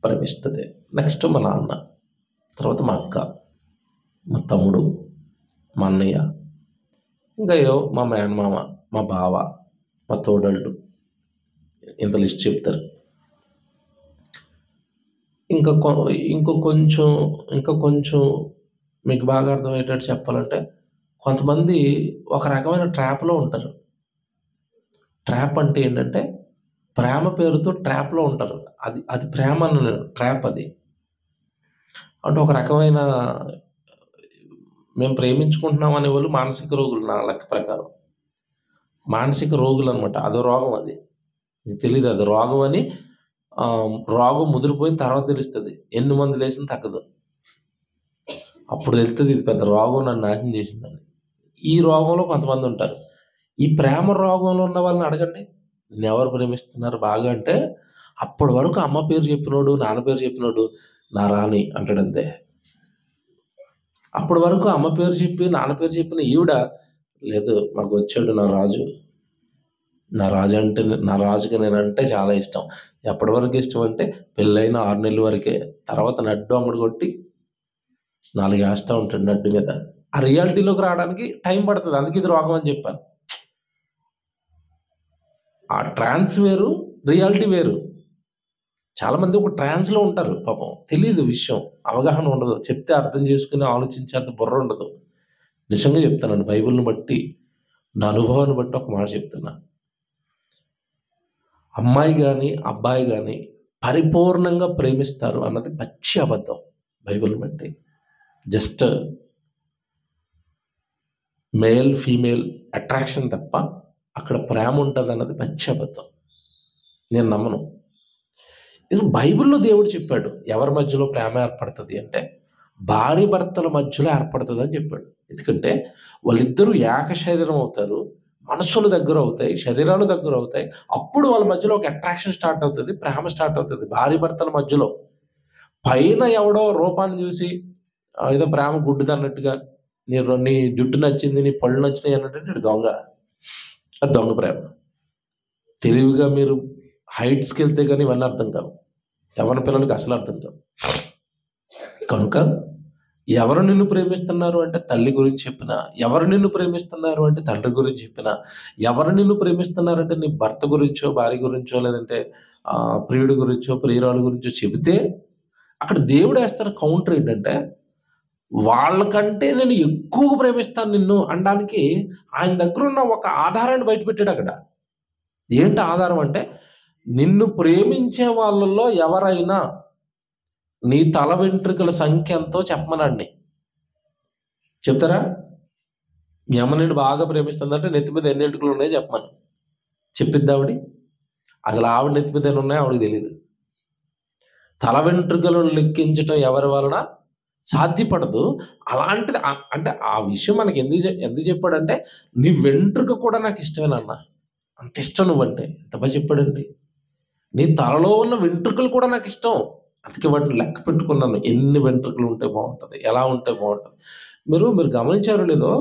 Speaker 1: ప్రేమిస్తుంది. నెక్స్ట్ మా నాన్న, తర్వాత మా అక్క, మా తమ్ముడు, మా అన్నయ్య, ఇంకా మా మేనమామ, మా బావ, మా తోడళ్ళు, ఇంత లిస్ట్ చెప్తారు. ఇంకా కొంచెం మీకు బాగా అర్థమయ్యేటట్టు చెప్పాలంటే, కొంతమంది ఒక రకమైన ట్రాప్లో ఉంటారు. ట్రాప్ అంటే ఏంటంటే, ప్రేమ పేరుతో ట్రాప్లో ఉంటారు. అది ప్రేమ అన్న ట్రాప్. అది అంటే ఒక రకమైన, మేము ప్రేమించుకుంటున్నాం అనేవాళ్ళు మానసిక రోగులు. నా లెక్క ప్రకారం మానసిక రోగులు అనమాట. అదో రోగం. అది మీకు తెలియదు, అది రోగం అని. రోగం ముదిరిపోయిన తర్వాత తెలుస్తుంది. ఎన్ని మందులు వేసినా తగ్గదు. అప్పుడు తెలుస్తుంది ఇది పెద్ద రోగం నన్ను నాశనం చేసిందని. ఈ రోగంలో కొంతమంది ఉంటారు. ఈ ప్రేమ రోగంలో ఉన్న వాళ్ళని అడగండి, నేను ఎవరు ప్రేమిస్తున్నారు బాగా అంటే, అప్పటి వరకు అమ్మ పేరు చెప్పినోడు, నాన్న పేరు చెప్పినోడు నా రాణి అంటాడంతే. అప్పటి వరకు అమ్మ పేరు చెప్పి నాన్న పేరు చెప్పిన ఈవిడ, లేదు మాకు వచ్చాడు నా రాజు, నా రాజుకి నేనంటే చాలా ఇష్టం. ఎప్పటి వరకు ఇష్టం అంటే పెళ్ళైన 6 నెలల వరకే. తర్వాత నడ్డు అమ్ముడు కొట్టి 4 వేస్తూ ఉంటాడు నడ్డు మీద. ఆ రియాలిటీలోకి రావడానికి టైం పడుతుంది. అందుకే ఇది రోగం అని చెప్పాను. ఆ ట్రాన్స్ వేరు, రియాలిటీ వేరు. చాలామంది ఒక ట్రాన్స్లో ఉంటారు. పాపం తెలియదు విషయం, అవగాహన ఉండదు, చెప్తే అర్థం చేసుకుని ఆలోచించేంత బుర్ర ఉండదు. నిజంగా చెప్తానండి, బైబిల్ని బట్టి, నా అనుభవాన్ని బట్టి ఒక మాట చెప్తున్నా. అమ్మాయి కానీ అబ్బాయి కానీ పరిపూర్ణంగా ప్రేమిస్తారు అన్నది పచ్చి అబద్ధం. బైబిల్ని బట్టి జస్ట్ మేల్ ఫీమేల్ అట్రాక్షన్ తప్ప అక్కడ ప్రేమ ఉంటుంది అన్నది పచ్చి అబద్ధం. నేను నమ్మను. ఇది బైబిల్లో దేవుడు చెప్పాడు. ఎవరి మధ్యలో ప్రేమ ఏర్పడుతుంది అంటే భార్య భర్తల మధ్యలో ఏర్పడుతుంది అని చెప్పాడు. ఎందుకంటే వాళ్ళిద్దరూ ఏక శరీరం అవుతారు, మనస్సులు దగ్గర అవుతాయి, శరీరాలు దగ్గర అవుతాయి. అప్పుడు వాళ్ళ మధ్యలో ఒక అట్రాక్షన్ స్టార్ట్ అవుతుంది, ప్రేమ స్టార్ట్ అవుతుంది. భార్య భర్తల మధ్యలో పైన ఎవడో రూపాన్ని చూసి ఏదో ప్రేమ గుడ్డుది అన్నట్టుగా, నీ జుట్టు నచ్చింది, నీ పళ్ళు నచ్చినాయి అన్నట్టు దొంగ. అది దొంగ ప్రేమ. తెలివిగా మీరు హైట్స్కి వెళ్తే కానీ ఇవన్నీ అర్థం కావు. ఎవరి పిల్లలకి అసలు అర్థం కావు. కనుక ఎవరు నిన్ను ప్రేమిస్తున్నారు అంటే తల్లి గురించి చెప్పినా, ఎవరు నిన్ను ప్రేమిస్తున్నారు అంటే తండ్రి గురించి చెప్పినా, ఎవరు నిన్ను ప్రేమిస్తున్నారంటే నీ భర్త గురించో, భార్య గురించో, లేదంటే ప్రియుడి గురించో, ప్రియురాలు గురించో చెబితే అక్కడ దేవుడు వేస్తున్న కౌంటర్ ఏంటంటే, వాళ్ళకంటే నేను ఎక్కువగా ప్రేమిస్తాను నిన్ను అనడానికి ఆయన దగ్గర ఉన్న ఒక ఆధారాన్ని బయటపెట్టాడు అక్కడ. ఏంటి ఆధారం అంటే, నిన్ను ప్రేమించే వాళ్ళల్లో ఎవరైనా నీ తల వెంట్రుకల సంఖ్య ఎంతో చెప్పమనండి. చెప్తారా? మీ అమ్మ నిన్ను బాగా ప్రేమిస్తుందంటే నెత్తి మీద ఎన్ని వెంట్రుకలు ఉన్నాయో చెప్పమని చెప్పిద్ది ఆవిడ. అసలు ఆవిడ నెత్తి మీద ఎన్ని ఉన్నాయో ఆవిడకి తెలియదు. తల వెంట్రుకలను లెక్కించటం ఎవరి వలన సాధ్యపడదు. అలాంటిది అంటే ఆ విషయం మనకి ఎందుకు చెప్పాడంటే, నీ వెంట్రుక కూడా నాకు ఇష్టమేనన్న, అంత ఇష్టం నువ్వంటే. ఎంత బాగా చెప్పాడండి. నీ తలలో ఉన్న వెంట్రుకలు కూడా నాకు ఇష్టం, అందుకే వాటిని లెక్క పెట్టుకున్నాను. ఎన్ని వెంట్రుకలు ఉంటే బాగుంటుంది, ఎలా ఉంటే బాగుంటుంది. మీరు గమనించారో లేదో,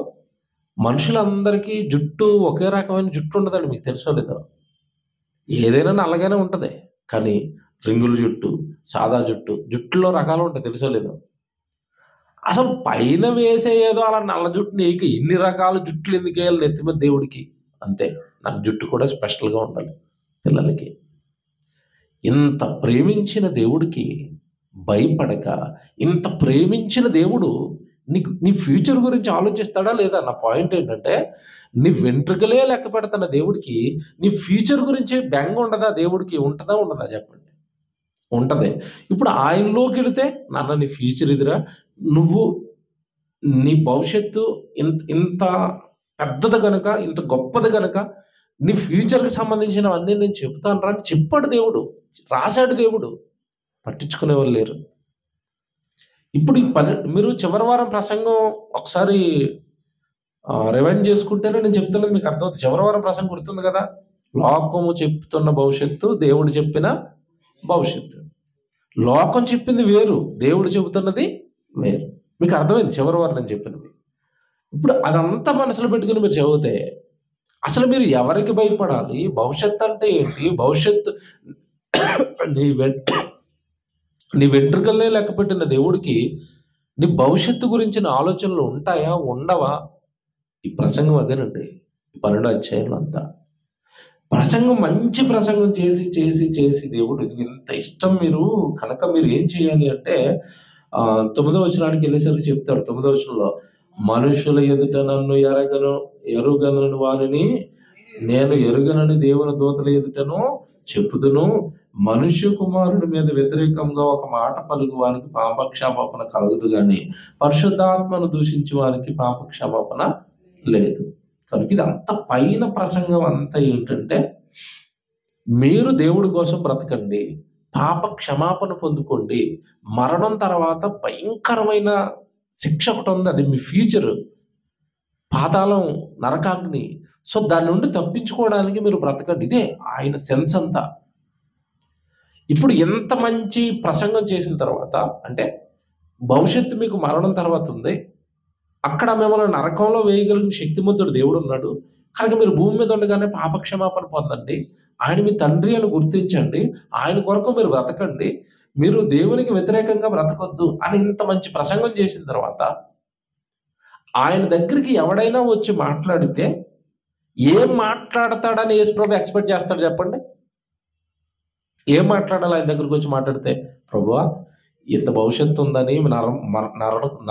Speaker 1: మనుషులందరికీ జుట్టు ఒకే రకమైన జుట్టు ఉండదండి. మీకు తెలుసో లేదో? ఏదైనా నల్లగానే ఉంటుంది. కానీ రింగుల జుట్టు, సాదా జుట్టులో రకాలు ఉంటాయి. తెలుసో లేదో? అసలు పైన వేసే ఏదో అలా నల్ల జుట్టుని ఇన్ని రకాల జుట్లు ఎందుకు వేయాలి నెత్తి మీద దేవుడికి? అంతే, నాకు జుట్టు కూడా స్పెషల్గా ఉండాలి పిల్లలకి. ఇంత ప్రేమించిన దేవుడికి భయపడక, ఇంత ప్రేమించిన దేవుడు నీ ఫ్యూచర్ గురించి ఆలోచిస్తాడా లేదా? నా పాయింట్ ఏంటంటే, నీ వెంట్రుకలే లెక్క పెడుతున్న దేవుడికి నీ ఫ్యూచర్ గురించి బెంగ ఉండదా? దేవుడికి ఉంటుందా ఉండదా చెప్పండి? ఉంటుంది. ఇప్పుడు ఆయనలోకి వెళితే, నాన్న నీ ఫ్యూచర్ ఇదిరా, నువ్వు నీ భవిష్యత్తు ఇంత పెద్దది కనుక, ఇంత గొప్పది కనుక, నీ ఫ్యూచర్కి సంబంధించినవన్నీ నేను చెప్తాను రా అని చెప్పాడు దేవుడు, రాశాడు దేవుడు. పట్టించుకునేవాళ్ళు లేరు. ఇప్పుడు మీరు చివరి వారం ప్రసంగం ఒకసారి రివైండ్ చేసుకుంటేనే నేను చెప్తున్నది మీకు అర్థమవుతుంది. చివరి వారం ప్రసంగం గుర్తుంది కదా? లోకము చెప్తున్న భవిష్యత్తు, దేవుడు చెప్పిన భవిష్యత్తు. లోకం చెప్పింది వేరు, దేవుడు చెబుతున్నది వేరు. మీకు అర్థమైంది చివరి వారం నేను చెప్పినది. ఇప్పుడు అదంతా మనసులో పెట్టుకుని మీరు చదివితే అసలు మీరు ఎవరికి భయపడాలి? భవిష్యత్తు అంటే ఏంటి? భవిష్యత్తు నీ వెంట్రుకలనే లెక్క పెట్టిన దేవుడికి నీ భవిష్యత్తు గురించిన ఆలోచనలు ఉంటాయా, ఉండవా? ఈ ప్రసంగం అదేనండి. 12వ అధ్యాయంలో అంతా ప్రసంగం, మంచి ప్రసంగం చేసి చేసి చేసి దేవుడు ఇంత ఇష్టం మీరు కనుక మీరు ఏం చేయాలి అంటే 9వ వచనానికి వెళ్ళేసరికి చెప్తాడు. 9వ వచనంలో, మనుషుల ఎదుట నన్ను ఎరుగనని వారిని నేను ఎరుగనని దేవుని దూతల ఎదుటను చెప్పుదును. మనుష్య కుమారుడి మీద వ్యతిరేకంగా ఒక మాట పలుకు వానికి పాపక్షమాపణ కలగదు, కానీ పరిశుద్ధాత్మను దూషించి వానికి పాపక్షమాపణ లేదు. కనుక ఇది అంత పైన ప్రసంగం అంతా ఏంటంటే, మీరు దేవుడి కోసం బ్రతకండి, పాప క్షమాపణ పొందుకోండి. మరణం తర్వాత భయంకరమైన శిక్ష ఒకటి ఉంది, అది మీ ఫ్యూచర్, పాతాళం, నరకాగ్ని. సో దాని నుండి తప్పించుకోవడానికి మీరు బ్రతకండి. ఇదే ఆయన సెన్స్ అంతా. ఇప్పుడు ఎంత మంచి ప్రసంగం చేసిన తర్వాత, అంటే భవిష్యత్తు మీకు మరణం తర్వాత ఉంది, అక్కడ మిమ్మల్ని నరకంలో వేయగలిగిన శక్తిమంతుడు దేవుడు ఉన్నాడు కనుక మీరు భూమి మీద ఉండగానే పాపక్షమాపణ పొందండి, ఆయన మీ తండ్రి అని గుర్తించండి, ఆయన కొరకు మీరు బ్రతకండి, మీరు దేవునికి వ్యతిరేకంగా బ్రతకొద్దు అని ఇంత మంచి ప్రసంగం చేసిన తర్వాత ఆయన దగ్గరికి ఎవడైనా వచ్చి మాట్లాడితే ఏం మాట్లాడతాడని యేసుప్రభు ఎక్స్పెక్ట్ చేస్తాడు చెప్పండి? ఏం మాట్లాడాలి ఆయన దగ్గరికి వచ్చి మాట్లాడితే? ప్రభువా, ఇంత భవిష్యత్తు ఉందని,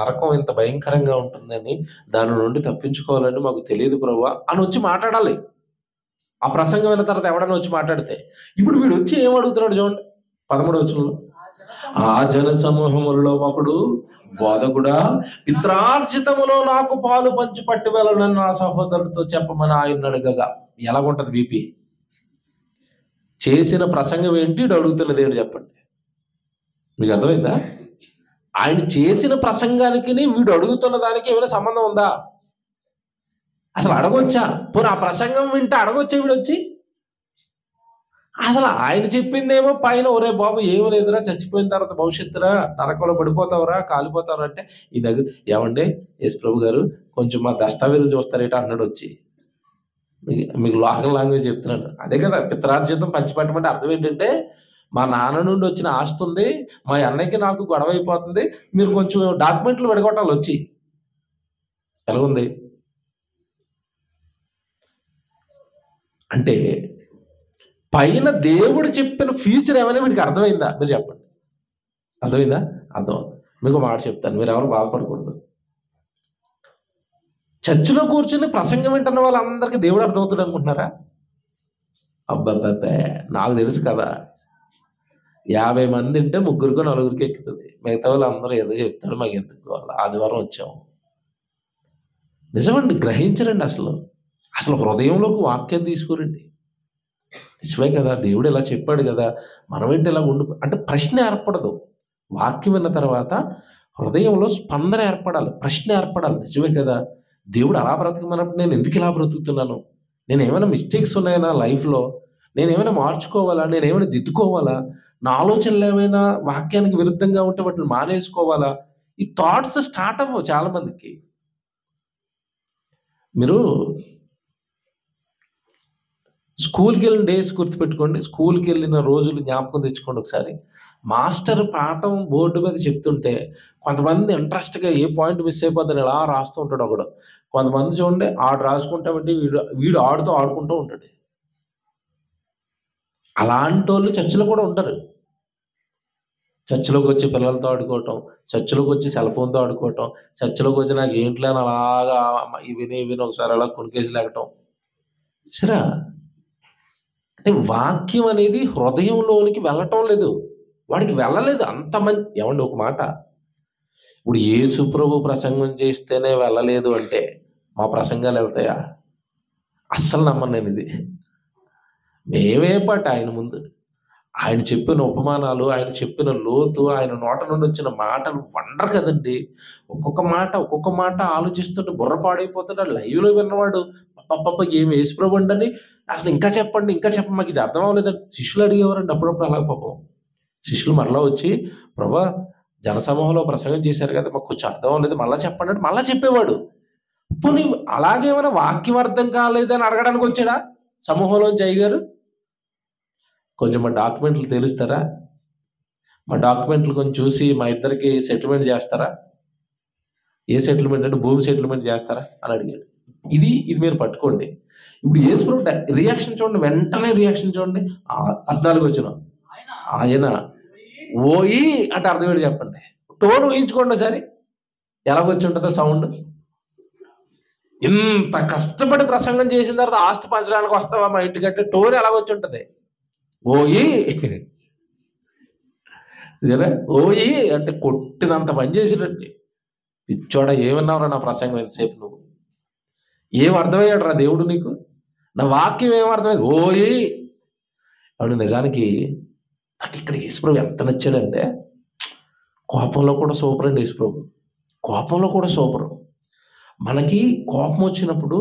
Speaker 1: నరకం ఇంత భయంకరంగా ఉంటుందని, దాని నుండి తప్పించుకోవాలని మాకు తెలియదు ప్రభువా అని వచ్చి మాట్లాడాలి. ఆ ప్రసంగం అయిన తర్వాత ఎవడైనా వచ్చి మాట్లాడితే, ఇప్పుడు వీడు వచ్చి ఏం అడుగుతున్నాడు చూడండి 13వ వచనంలో, ఆ జన సమూహములలో ఒకడు, బోధకుడా, పిత్రార్జితములో నాకు పాలు పంచి పట్టి వెళ్ళనని నా సహోదరుడితో చెప్పమని ఆయన అడగగా. ఎలాగుంటది బీపీ? చేసిన ప్రసంగం ఏంటి, అడుగుతున్నది ఏంటి చెప్పండి? మీకు అర్థమైందా? ఆయన చేసిన ప్రసంగానికి వీడు అడుగుతున్న దానికి ఏమైనా సంబంధం ఉందా? అసలు అడగొచ్చా? పోనీ ఆ ప్రసంగం వింటే అడగొచ్చా వీడు వచ్చి? అసలు ఆయన చెప్పిందేమో పైన, ఒరే బాబు ఏమీ లేదురా, చచ్చిపోయిన తర్వాత భవిష్యత్తురా, నరకంలో పడిపోతావురా, కాలిపోతావురా అంటే, ఈ దగ్గర ఏమండి యేసు ప్రభు గారు కొంచెం మా దస్తావేజులు చూస్తారేట అన్నాడు వచ్చి. మీకు లోకల్ లాంగ్వేజ్ చెప్తున్నాను. అదే కదా పిత్రార్జితం పంచిపెట్టమంటే అర్థం ఏంటంటే, మా నాన్న నుండి వచ్చిన ఆస్తి ఉంది, మా అన్నయ్యకి నాకు గొడవ అయిపోతుంది, మీరు కొంచెం డాక్యుమెంట్లు విడగొట్టాలి వచ్చి. ఎలాగుంది అంటే, పైన దేవుడు చెప్పిన ఫ్యూచర్ ఏమైనా వీడికి అర్థమైందా? మీరు చెప్పండి. అర్థమైందా? అర్థం. మీకు మాట చెప్తాను, మీరు ఎవరు బాధపడకూడదు. చర్చిలో కూర్చుని ప్రసంగం వింటున్న వాళ్ళందరికీ దేవుడు అర్థమవుతాడు అనుకుంటున్నారా? అబ్బబ్బబ్బే, నాకు తెలుసు కదా, 50 మంది ఉంటే 3 4 ఎక్కుతుంది. మిగతా వాళ్ళు అందరూ ఏదో చెప్తాడు, మాకు ఎందుకు ఆదివారం వచ్చాము. నిజమండి, గ్రహించరండి. అసలు హృదయంలోకి వాక్యం తీసుకురండి. నిజమే కదా, దేవుడు ఇలా చెప్పాడు కదా, మనమేంటి ఇలా అంటే ప్రశ్న ఏర్పడదు. వాక్యం విన్న తర్వాత హృదయంలో స్పందన ఏర్పడాలి, ప్రశ్న ఏర్పడాలి. నిజమే కదా, దేవుడు అలా బ్రతకమన్నప్పుడు నేను ఎందుకు ఇలా బ్రతుకుతున్నాను? నేను ఏమైనా మిస్టేక్స్ ఉన్నాయా నా లైఫ్లో? నేను ఏమైనా మార్చుకోవాలా? నేను ఏమైనా దిద్దుకోవాలా? నా ఆలోచనలు ఏమైనా వాక్యానికి విరుద్ధంగా ఉంటే వాటిని మానేసుకోవాలా? ఈ థాట్స్ స్టార్ట్ అవ్వవు చాలా మందికి. మీరు స్కూల్కి వెళ్ళిన డేస్ గుర్తుపెట్టుకోండి, స్కూల్కి వెళ్ళిన రోజులు జ్ఞాపకం తెచ్చుకోండి ఒకసారి. మాస్టర్ పాఠం బోర్డు మీద చెప్తుంటే కొంతమంది ఇంట్రెస్ట్గా ఏ పాయింట్ మిస్ అయిపోద్దని ఇలా రాస్తూ ఉంటాడు ఒకడు. కొంతమంది చూడండి, ఆడు రాసుకుంటామంటే వీడు ఆడుతూ ఆడుకుంటూ ఉంటాడు. అలాంటి వాళ్ళు చర్చిలో కూడా ఉంటారు. చర్చిలోకి వచ్చి పిల్లలతో ఆడుకోవటం, చర్చిలోకి వచ్చి సెల్ ఫోన్తో ఆడుకోవటం, చర్చిలోకి వచ్చి నాకు ఏంట్లో అని అలాగా ఇవిని ఒకసారి అలా కొనికేసి లేకటం. సరే, అంటే వాక్యం అనేది హృదయంలోనికి వెళ్ళటం లేదు, వాడికి వెళ్ళలేదు. అంతమంది ఏమండి ఒక మాట, ఇప్పుడు యేసు ప్రభు ప్రసంగం చేస్తేనే వెళ్ళలేదు అంటే మా ప్రసంగాలు వెళ్తాయా? అస్సలు నమ్మను నేను ఇది. మేమే పాట ఆయన ముందు. ఆయన చెప్పిన ఉపమానాలు, ఆయన చెప్పిన లోతు, ఆయన నోట నుండి వచ్చిన మాటలు వండరు కదండి. ఒక్కొక్క మాట ఆలోచిస్తుంటే బుర్ర పాడైపోతాడు. లైవ్లో విన్నవాడు పప్ప ఏమి యేసు ప్రభు అండి, అసలు ఇంకా చెప్పండి మాకు ఇది అర్థం అవ్వలేదండి. శిష్యులు అడిగేవారండి అప్పుడప్పుడు అలా. పాపం శిష్యులు మరలా వచ్చి, ప్రభా జనసమూహంలో ప్రసంగం చేశారు కదా, మాకు కొంచెం అర్థం అవ్వలేదు, మళ్ళీ చెప్పండి అంటే మళ్ళీ చెప్పేవాడు. పోనీ అలాగేమైనా వాక్యం అర్థం కాలేదని అడగడానికి వచ్చాడా సమూహంలో జై గారు? కొంచెం మా డాక్యుమెంట్లు తెలుస్తారా? మా డాక్యుమెంట్లు కొంచెం చూసి మా ఇద్దరికి సెటిల్మెంట్ చేస్తారా? ఏ సెటిల్మెంట్ అంటే భూమి సెటిల్మెంట్ చేస్తారా అని అడిగాడు. ఇది మీరు పట్టుకోండి. ఇప్పుడు యేసు ప్రభు రియాక్షన్ చూడండి, వెంటనే రియాక్షన్ చూడండి. 14 వచనం, ఆయన ఓయి అంటే అర్థం ఏంటి చెప్పండి. టోన్ ఊహించుకోండి ఒకసారి, ఎలాగొచ్చి ఉంటుందో సౌండ్. ఇంత కష్టపడి ప్రసంగం చేసిన తర్వాత ఆస్తి పంచడానికి వస్తావా మా ఇంటికంటే టోన్ ఎలాగొచ్చి ఉంటుంది. ఓయి సరే, ఓయి అంటే కొట్టినంత పని చేసిరండి. పిచ్చోడ, ఏమన్నావురా నా ప్రసంగం ఎంతసేపు? నువ్వు ఏం అర్థమయ్యాడు రా దేవుడు నీకు? నా వాక్యం ఏం అర్థమైంది? ఓయి అప్పుడు నిజానికి నాకు ఇక్కడ యేసుప్రభు ఎంత నచ్చాడంటే, కోపంలో కూడా సూపర్ అండి యేసుప్రభు. కోపంలో కూడా సూపరు. మనకి కోపం వచ్చినప్పుడు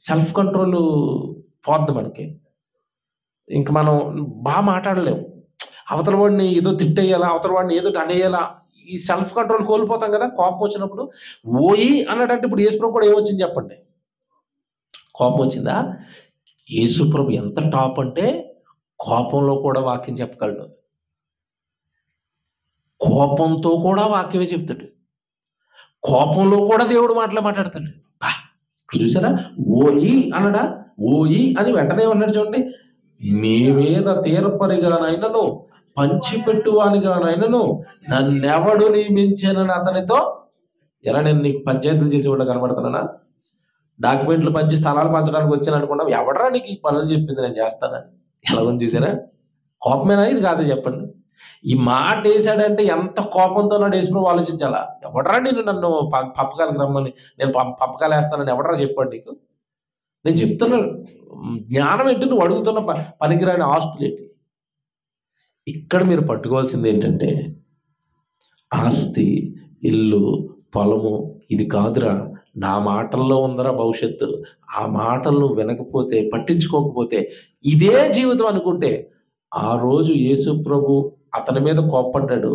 Speaker 1: సెల్ఫ్ కంట్రోల్ పోద్ది మనకి. ఇంక మనం బాగా మాట్లాడలేము. అవతల వాడిని ఏదో తిట్టేయాలా, అవతల వాడిని ఏదో అనేయాలా, ఈ సెల్ఫ్ కంట్రోల్ కోల్పోతాం కదా కోపం వచ్చినప్పుడు. ఓయి అన్నాడంటే ఇప్పుడు యేసుప్రభు కూడా ఏమొచ్చింది చెప్పండి? కోపం వచ్చిందా? యేసుప్రభు ఎంత టాప్ అంటే కోపంలో కూడా వాక్యం చెప్పగలడు. కోపంతో కూడా వాక్యమే చెప్తాడు. కోపంలో కూడా దేవుడు మాట్లాడతాడు. ఇప్పుడు చూసారా, ఓయి అనడా? ఓయి అని వెంటనే అన్నాడు చూడండి. నీ మీద తీర్పరిగానైనను పంచిపెట్టువానిగానైనను నన్నెవడు నియమించానని అతనితో. ఎలా నేను నీకు పంచాయతీలు చేసేవాడు కనబడుతున్నానా? డాక్యుమెంట్లు పంచి స్థలాలు పంచడానికి వచ్చాను అనుకున్నావు. ఎవడరా నీకు ఈ పనులు చెప్పింది నేను చేస్తానని? ఎలాగని చూసారా? కోపమేనా ఇది? కాదే చెప్పండి. ఈ మాట వేసాడంటే ఎంత కోపంతో నాడు యేసుప్రభు ఆలోచించాలా? ఎవడరా నన్ను పంపకాలకు రమ్మని, నేను పంపకాలు వేస్తానని ఎవడరా చెప్పాడు నీకు? నేను చెప్తున్నాను, జ్ఞానం ఏంటి, నువ్వు అడుగుతున్న పనికిరాని ఆస్తులు ఏంటి? ఇక్కడ మీరు పట్టుకోవాల్సింది ఏంటంటే, ఆస్తి, ఇల్లు, పొలము ఇది కాదురా, నా మాటల్లో ఉందరా భవిష్యత్తు. ఆ మాటలు నువ్వు వినకపోతే, పట్టించుకోకపోతే ఇదే జీవితం అనుకుంటే, ఆ రోజు యేసు ప్రభు అతని మీద కోప్పడ్డాడు.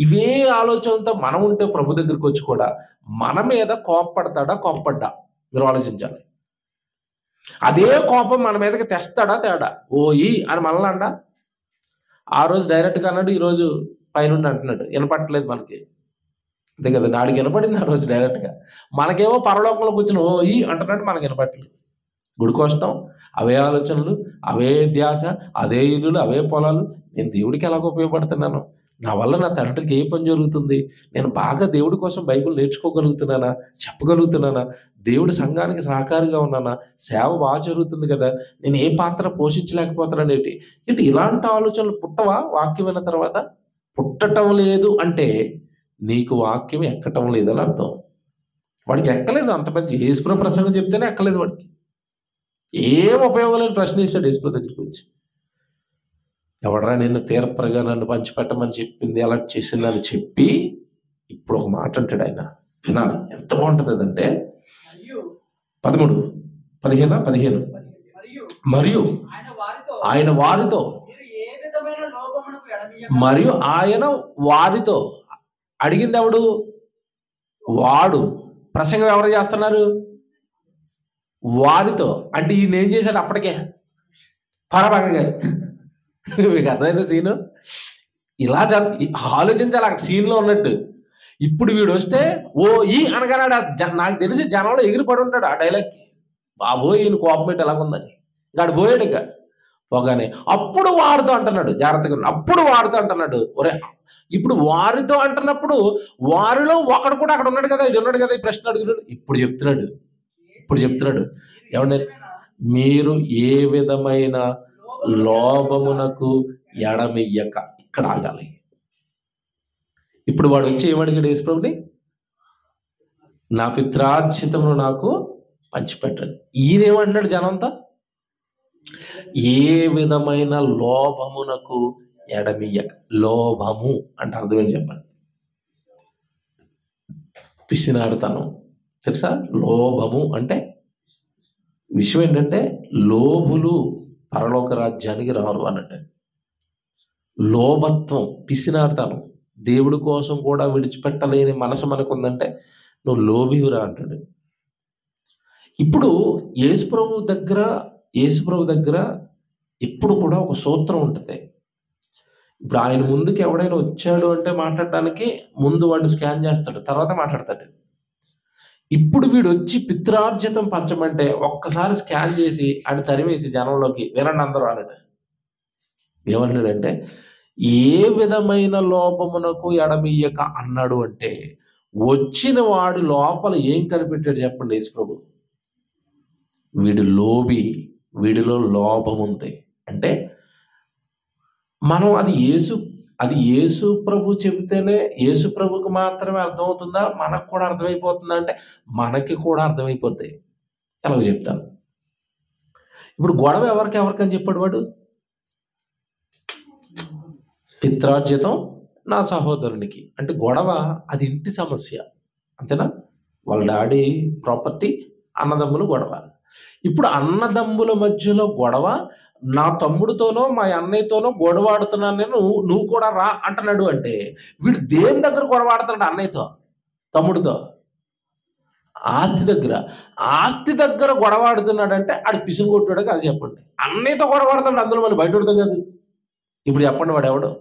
Speaker 1: ఇవే ఆలోచనలతో మనం ఉంటే ప్రభు దగ్గరికి వచ్చి కూడా మన మీద కోప్పడతాడా, కోప్పడ్డా? మీరు ఆలోచించాలి. అదే కోపం మన మీదకి తెస్తాడా తేడా? ఓయి అని మనల్ని ఆ రోజు డైరెక్ట్గా అన్నాడు, ఈరోజు పైనుండి అంటున్నాడు, వినపట్టలేదు మనకి. అంతే కదా, నాడికి వినపడింది ఆ రోజు డైరెక్ట్గా. మనకేమో పరలోకంలో కూర్చుని ఓయి అంటున్నాడు, మనకి వినపట్టలేదు. గుడికి వస్తాం, అవే ఆలోచనలు, అవే ధ్యాస, అదే ఇల్లులు, అవే పొలాలు. నేను దేవుడికి ఎలాగ ఉపయోగపడుతున్నాను? నా వల్ల నా తండ్రికి ఏ పని జరుగుతుంది? నేను బాగా దేవుడి కోసం బైబిల్ నేర్చుకోగలుగుతున్నానా? చెప్పగలుగుతున్నానా? దేవుడి సంఘానికి సహకారిగా ఉన్నానా? సేవ బాగా జరుగుతుంది కదా, నేను ఏ పాత్ర పోషించలేకపోతున్నాను ఏంటి? ఇటు ఇలాంటి ఆలోచనలు పుట్టవా వాక్యం విన్న తర్వాత? పుట్టటం లేదు అంటే నీకు వాక్యం ఎక్కటం లేదని అర్థం. వాడికి ఎక్కలేదు, అంత మంచి యేసుప్రభు ప్రసంగం చెప్తేనే ఎక్కలేదు వాడికి. ఏం ఉపయోగం లేని ప్రశ్న వేసాడు యేసుప్రభు దగ్గరికి వచ్చి. ఎవడరా నిన్ను తీర్పరగా నన్ను పంచిపెట్టమని చెప్పింది, అలా చేసిందని చెప్పి ఇప్పుడు ఒక మాట అంటాడు ఆయన, వినాలి ఎంత బాగుంటుంది అదంటే. 13, 15. మరియు ఆయన వారితో మరియు ఆయన వారితో అడిగింది ఎవడు? వాడు. ప్రసంగం ఎవరు చేస్తున్నారు? వారితో. అంటే ఈయన ఏం చేశాడు అప్పటికే? పరభంగా. మీకు అర్థమైంది సీను? ఇలా ఆలోచించాలి అక్కడ సీన్లో ఉన్నట్టు. ఇప్పుడు వీడు వస్తే ఓ ఈ అనగానాడు, నాకు తెలిసి జనంలో ఎగిరిపడి ఉంటాడు ఆ డైలాగ్కి. బాబోయ్ ఈయన కోపం పెట్టి ఎలాగుందని. గాడు పోయాడు ఇక. పోగానే అప్పుడు వారితో అంటున్నాడు, జాగ్రత్తగా అప్పుడు వారితో అంటున్నాడు. ఒరే ఇప్పుడు వారితో అంటున్నప్పుడు వారిలో ఒకడు కూడా అక్కడ ఉన్నాడు కదా, ఇది ఉన్నాడు కదా, ఈ ప్రశ్న అడుగుతున్నాడు. ఇప్పుడు చెప్తున్నాడు ఏమన్నా, మీరు ఏ విధమైన లోభమునకు ఎడమియ్యక. ఇక్కడ ఆగాలి. ఇప్పుడు వాడు వచ్చి ఏమడిగాడు యేసుప్రభుని? నా పిత్రార్జితమును నాకు పంచిపెట్టండి. ఈయనేమంటున్నాడు జనంతా? ఏ విధమైన లోభమునకు ఎడమియ్యక. లోభము అంటే అర్థం ఏంటి చెప్పండి? పిసినారుతనం. తెలుసా? లోభము అంటే విషయం ఏంటంటే లోభులు పరలోక రాజ్యానికి రారు అన్నట్టు. లోభత్వం, పిసినారుతనం, దేవుడి కోసం కూడా విడిచిపెట్టలేని మనసు మనకుందంటే నువ్వు లోభివురా అంటాడు. ఇప్పుడు యేసుప్రభు దగ్గర ఎప్పుడు కూడా ఒక సూత్రం ఉంటుంది. ఇప్పుడు ఆయన ముందుకు ఎవడైనా వచ్చాడు అంటే మాట్లాడటానికి ముందు వాడిని స్కాన్ చేస్తాడు, తర్వాత మాట్లాడతాడు. ఇప్పుడు వీడు వచ్చి పిత్రార్జితం పంచమంటే ఒక్కసారి స్కాన్ చేసి ఆయన తరివేసి జనంలోకి వినండి అందరూ అన్నాడు. ఏమన్నాడంటే ఏ విధమైన లోపమునకు ఎడమియ్యక అన్నాడు అంటే వచ్చిన వాడు లోపల ఏం కనిపెట్టాడు చెప్పండి యేసుప్రభు? వీడు లోభి, వీడిలో లోపం ఉంది అంటే మనం అది యేసు ప్రభు చెబితేనే యేసు ప్రభుకి మాత్రమే అర్థమవుతుందా, మనకు కూడా అర్థమైపోతుందా అంటే మనకి కూడా అర్థమైపోద్ది. ఎలాగో చెప్తాను. ఇప్పుడు గొడవ ఎవరికని చెప్పాడు వాడు? పిత్రార్జితం నా సహోదరునికి అంటే గొడవ అది ఇంటి సమస్య, అంతేనా? వాళ్ళ డాడీ ప్రాపర్టీ, అన్నదమ్ములు గొడవ. ఇప్పుడు అన్నదమ్ముల మధ్యలో గొడవ, నా తమ్ముడితోనో మా అన్నయ్యతోనో గొడవ ఆడుతున్నాను నేను, నువ్వు కూడా రా అంటున్నాడు. అంటే వీడు దేని దగ్గర గొడవ ఆడుతున్నాడు? అన్నయ్యతో, తమ్ముడితో, ఆస్తి దగ్గర గొడవ ఆడుతున్నాడంటే ఆడు పిసులు కొట్టాడు కాదు చెప్పండి. అన్నయ్యతో గొడవ ఆడుతున్నాడు, అందులో మళ్ళీ బయట ఉడతాం కాదు. ఇప్పుడు చెప్పండి, వాడు ఎవడు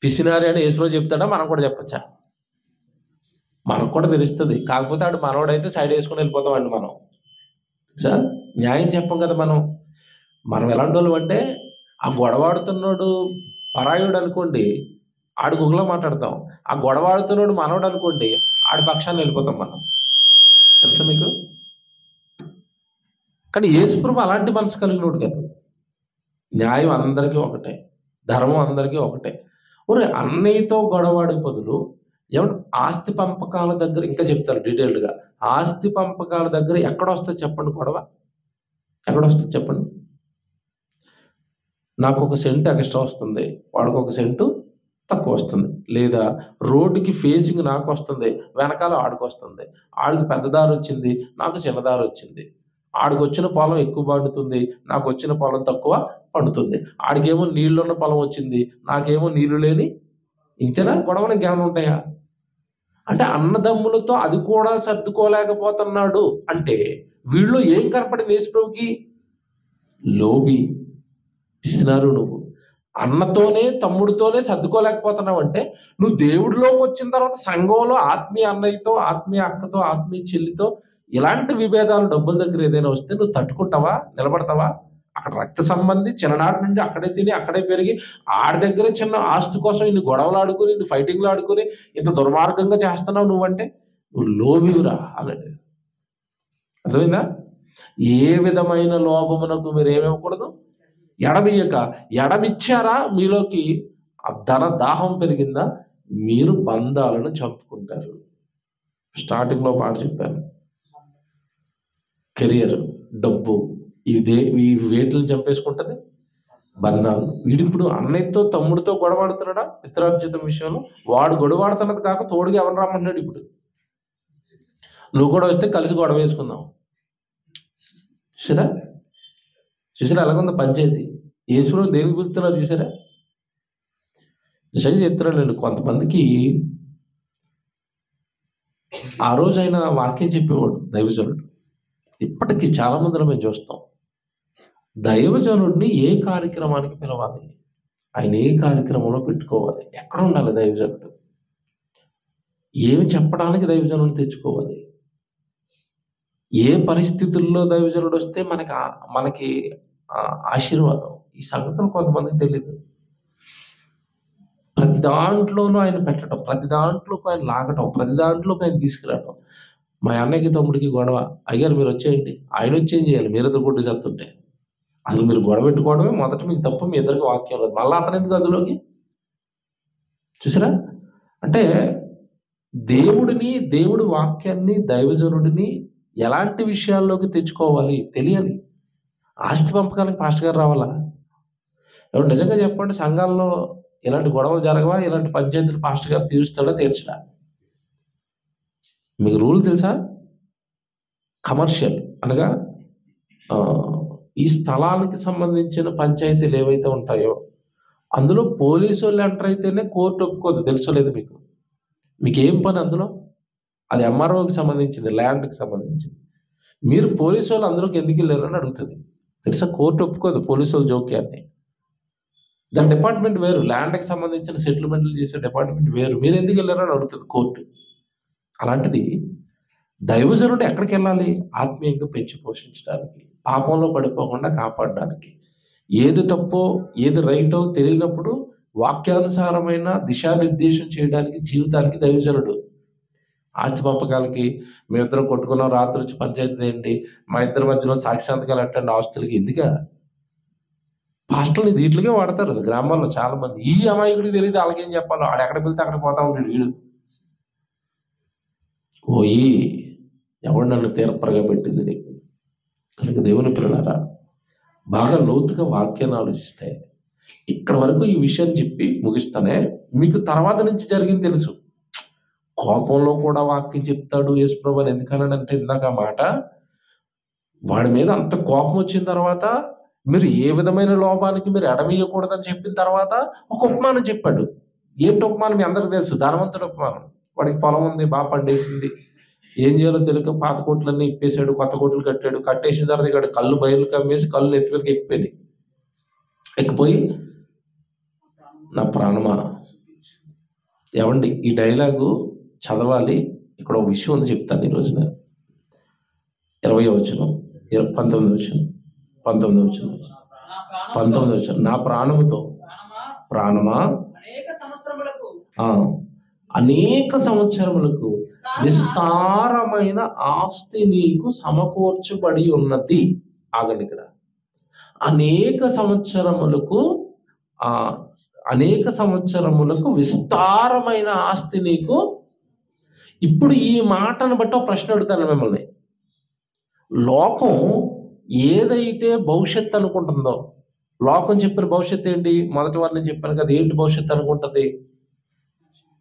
Speaker 1: పిసినారి అని యేసుప్రభు చెప్తాడా? మనం కూడా చెప్పచ్చా? మనకు కూడా తెలుస్తుంది. కాకపోతే ఆడు మనోడైతే సైడ్ వేసుకొని వెళ్ళిపోతామండి మనం. సార్ న్యాయం చెప్పం కదా మనం ఎలాంటి వాళ్ళు అంటే ఆ గొడవాడుతున్నాడు పరాయుడు అనుకోండి, ఆడు గుహలో మాట్లాడతాం. ఆ గొడవాడుతున్నాడు మనోడు అనుకోండి, ఆడి పక్షాన్ని వెళ్ళిపోతాం మనం. తెలుసా మీకు? కానీ యేసుప్రభు అలాంటి మనసు కలిగినోడు కాదు. న్యాయం అందరికీ ఒకటే, ధర్మం అందరికీ ఒకటే. ఒరే అన్నయ్యతో గొడవాడే బదులు ఏమంటే ఆస్తి పంపకాల దగ్గర ఇంకా చెప్తారు డీటెయిల్డ్గా. ఆస్తి పంపకాల దగ్గర ఎక్కడొస్తుంది చెప్పండి గొడవ? ఎక్కడొస్తుంది చెప్పండి? నాకు 1 సెంటు ఎక్స్ట్రా వస్తుంది, వాడికి 1 సెంటు తక్కువ వస్తుంది. లేదా రోడ్డుకి ఫేసింగ్ నాకు వస్తుంది, వెనకాల ఆడికి వస్తుంది. ఆడికి పెద్ద దారి వచ్చింది, నాకు చిన్న దారి వచ్చింది. ఆడికి వచ్చిన పొలం ఎక్కువ పండుతుంది, నాకు వచ్చిన పొలం తక్కువ పండుతుంది. ఆడికేమో నీళ్ళున్న పొలం వచ్చింది, నాకేమో నీళ్లు లేని. ఇంతేనా గొడవలు? ఇంకేమైనా ఉంటాయా? అంటే అన్నదమ్ములతో అది కూడా సర్దుకోలేకపోతున్నాడు అంటే వీళ్ళు ఏం కనపడింది యేసుప్రభుకి? లోబి, పిసినారు నువ్వు. అన్నతోనే తమ్ముడితోనే సర్దుకోలేకపోతున్నావు అంటే నువ్వు దేవుడిలోకి వచ్చిన తర్వాత సంఘంలో ఆత్మీయ అన్నయ్యతో, ఆత్మీయ అక్కతో, ఆత్మీయ చెల్లితో ఇలాంటి విభేదాలు డబ్బుల దగ్గర ఏదైనా వస్తే నువ్వు తట్టుకుంటావా? నిలబడతావా? అక్కడ రక్త సంబంధి చిన్ననాటి నుండి అక్కడే తిని అక్కడే పెరిగి ఆడి దగ్గరే చిన్న ఆస్తి కోసం ఇన్ని గొడవలు ఆడుకుని, ఇన్ని ఫైటింగ్లు ఆడుకుని ఇంత దుర్మార్గంగా చేస్తున్నావు నువ్వంటే నువ్వు లోబివురా అన్నట్టు. అర్థమైందా? ఏ విధమైన లోభమునకు మీరు ఏమివ్వకూడదు? ఎడమియ్యక. ఎడమిచ్చారా మీలోకి ధన దాహం పెరిగిందా మీరు బంధాలను చంపుకుంటారు. స్టార్టింగ్లో మాట చెప్పాను, కెరియర్, డబ్బు, ఇవి వేటిని చంపేసుకుంటుంది? బంధాలు. వీడిప్పుడు అన్నయ్యతో తమ్ముడితో గొడవాడుతున్నాడా పిత్రార్జితం విషయంలో? వాడు గొడవాడుతున్నది కాక తోడుగా ఎవరు రమ్మన్నాడు? ఇప్పుడు నువ్వు కూడా వస్తే కలిసి గొడవ వేసుకుందాం. చూసారా చూసారా ఎలాగుందో పంచాయతీ? యేసుప్రభు దేనికి పిలుస్తున్నారు చూసారా? నిజంగా చెప్తున్నాడు. కొంతమందికి ఆ రోజు ఆయన వాక్యం చెప్పేవాడు దైవజనుడు. ఇప్పటికీ చాలా మందిలో మేము చూస్తాం. దైవజనుడిని ఏ కార్యక్రమానికి పిలవాలి, ఆయన ఏ కార్యక్రమంలో పెట్టుకోవాలి, ఎక్కడ ఉండాలి దైవజనుడు, ఏమి చెప్పడానికి దైవజనుడు తెచ్చుకోవాలి, ఏ పరిస్థితుల్లో దైవజనుడు వస్తే మనకి ఆశీర్వాదం, ఈ సంగతులు కొంతమందికి తెలియదు. ప్రతి దాంట్లోనూ ఆయన పెట్టడం, ప్రతి దాంట్లోకి ఆయన లాగటం, ప్రతి దాంట్లోకి ఆయన తీసుకురావడం. మా అన్నయ్యకి తమ్ముడికి గొడవ, అయ్యారు మీరు వచ్చేయండి, ఆయన వచ్చి ఏం చేయాలి? మీరిద్దరు కొట్టి చేస్తుంటే అసలు మీరు గొడవ పెట్టుకోవడమే మొదట మీకు తప్ప, మీ ఇద్దరికి వాక్యం లేదు, మళ్ళీ అతను ఎందుకు అందులోకి? చూసారా? అంటే దేవుడి వాక్యాన్ని, దైవజనుడిని ఎలాంటి విషయాల్లోకి తెచ్చుకోవాలి తెలియాలి. ఆస్తి పంపకాలకు పాస్టర్ గారు రావాలా? ఎవరు నిజంగా చెప్పండి, సంఘాల్లో ఇలాంటి గొడవలు జరగవా? ఇలాంటి పంచాయతీలు పాస్టర్ గారు తీరుస్తాడా తీర్చడా? మీకు రూల్ తెలుసా? కమర్షియల్ అనగా ఈ స్థలానికి సంబంధించిన పంచాయతీలు ఏవైతే ఉంటాయో అందులో పోలీసు వాళ్ళు ఎంటర్ అయితేనే కోర్టు ఒప్పుకోదు. తెలుసో లేదు మీకు? ఏం పని అందులో? అది ఎంఆర్ఓకి సంబంధించింది, ల్యాండ్కి సంబంధించింది. మీరు పోలీసు వాళ్ళు అందరికి ఎందుకు వెళ్ళారు అని అడుగుతుంది. తెలుసా? కోర్టు ఒప్పుకోదు పోలీసు వాళ్ళు జోక్యాన్ని. దాని డిపార్ట్మెంట్ వేరు, ల్యాండ్కి సంబంధించిన సెటిల్మెంట్లు చేసే డిపార్ట్మెంట్ వేరు. మీరు ఎందుకు వెళ్ళారు అని అడుగుతుంది కోర్టు. అలాంటిది దైవజనుడు ఎక్కడికి వెళ్ళాలి? ఆత్మీయంగా పెంచి పోషించడానికి, పాపంలో పడిపోకుండా కాపాడడానికి. ఏది తప్పో ఏది రైటో తెలియనప్పుడు వాక్యానుసారమైన దిశానిర్దేశం చేయడానికి జీవితానికి దైవజనుడు. ఆస్తి పంపకాలకి మేమిద్దరం కొట్టుకున్నాం, రాత్రి వచ్చి పంచాయతీ ఏంటి, మా ఇద్దరి మధ్యలో సాక్షాత్కాలు అట్టండి ఆస్తులకి ఎందుక? పాస్టర్ని దీంట్లోకే వాడతారు గ్రామాల్లో చాలా మంది. ఈ అమాయకుడికి తెలియదు వాళ్ళకేం చెప్పాలో, ఆడ ఎక్కడ వెళ్తే అక్కడ పోతా ఉంటాడు వీడు. ఓయి ఎవడు నన్ను తీర్పరగా పెట్టింది నీకు? కనుక దేవుని పిల్లలారా, బాగా లోతుగా వాక్యాన్ని ఆలోచిస్తే ఇక్కడ వరకు ఈ విషయాన్ని చెప్పి ముగిస్తానే. మీకు తర్వాత నుంచి జరిగింది తెలుసు. కోపంలో కూడా వాక్యం చెప్తాడు యేసుప్రభు అని ఎందుకనంటే ఇందాక ఆ మాట, వాడి మీద అంత కోపం వచ్చిన తర్వాత మీరు ఏ విధమైన లోపానికి మీరు ఎడమీయకూడదని చెప్పిన తర్వాత ఒక ఉపమానం చెప్పాడు. ఏంటి ఉపమానం? మీ అందరికి తెలుసు, ధనవంతుడు ఉపమానం. వాడికి పొలం ఉంది, బాగా పండేసింది, ఏం చేయాలో తెలియక పాత కోట్లన్నీ ఇప్పేశాడు, కొత్త కోట్లు కట్టాడు. కట్టేసిన తర్వాత ఇక్కడ కళ్ళు బయలు కమ్మేసి కళ్ళు ఎత్తి మీదకి ఎక్కిపోయినాయి. ఎక్కిపోయి నా ప్రాణమా, ఏమండి ఈ డైలాగు చదవాలి. ఇక్కడ ఒక విషయం ఉంది చెప్తాను ఈ రోజున. 20వ వచనం, 19వ వచనం, 19వ వచనం, 19వ వచనం. నా ప్రాణముతో ప్రాణమా అనేక సంవత్సరములకు విస్తారమైన ఆస్తి నీకు సమకూర్చబడి ఉన్నది. ఆగండి, ఇక్కడ అనేక సంవత్సరములకు విస్తారమైన ఆస్తి నీకు. ఇప్పుడు ఈ మాటను బట్టి ఒక ప్రశ్న అడుగుతాను మిమ్మల్ని. లోకం ఏదైతే భవిష్యత్తు అనుకుంటుందో, లోకం చెప్పిన భవిష్యత్తు ఏంటి? మొదటి వారిని చెప్పాను కదా, ఏంటి భవిష్యత్తు అనుకుంటుంది?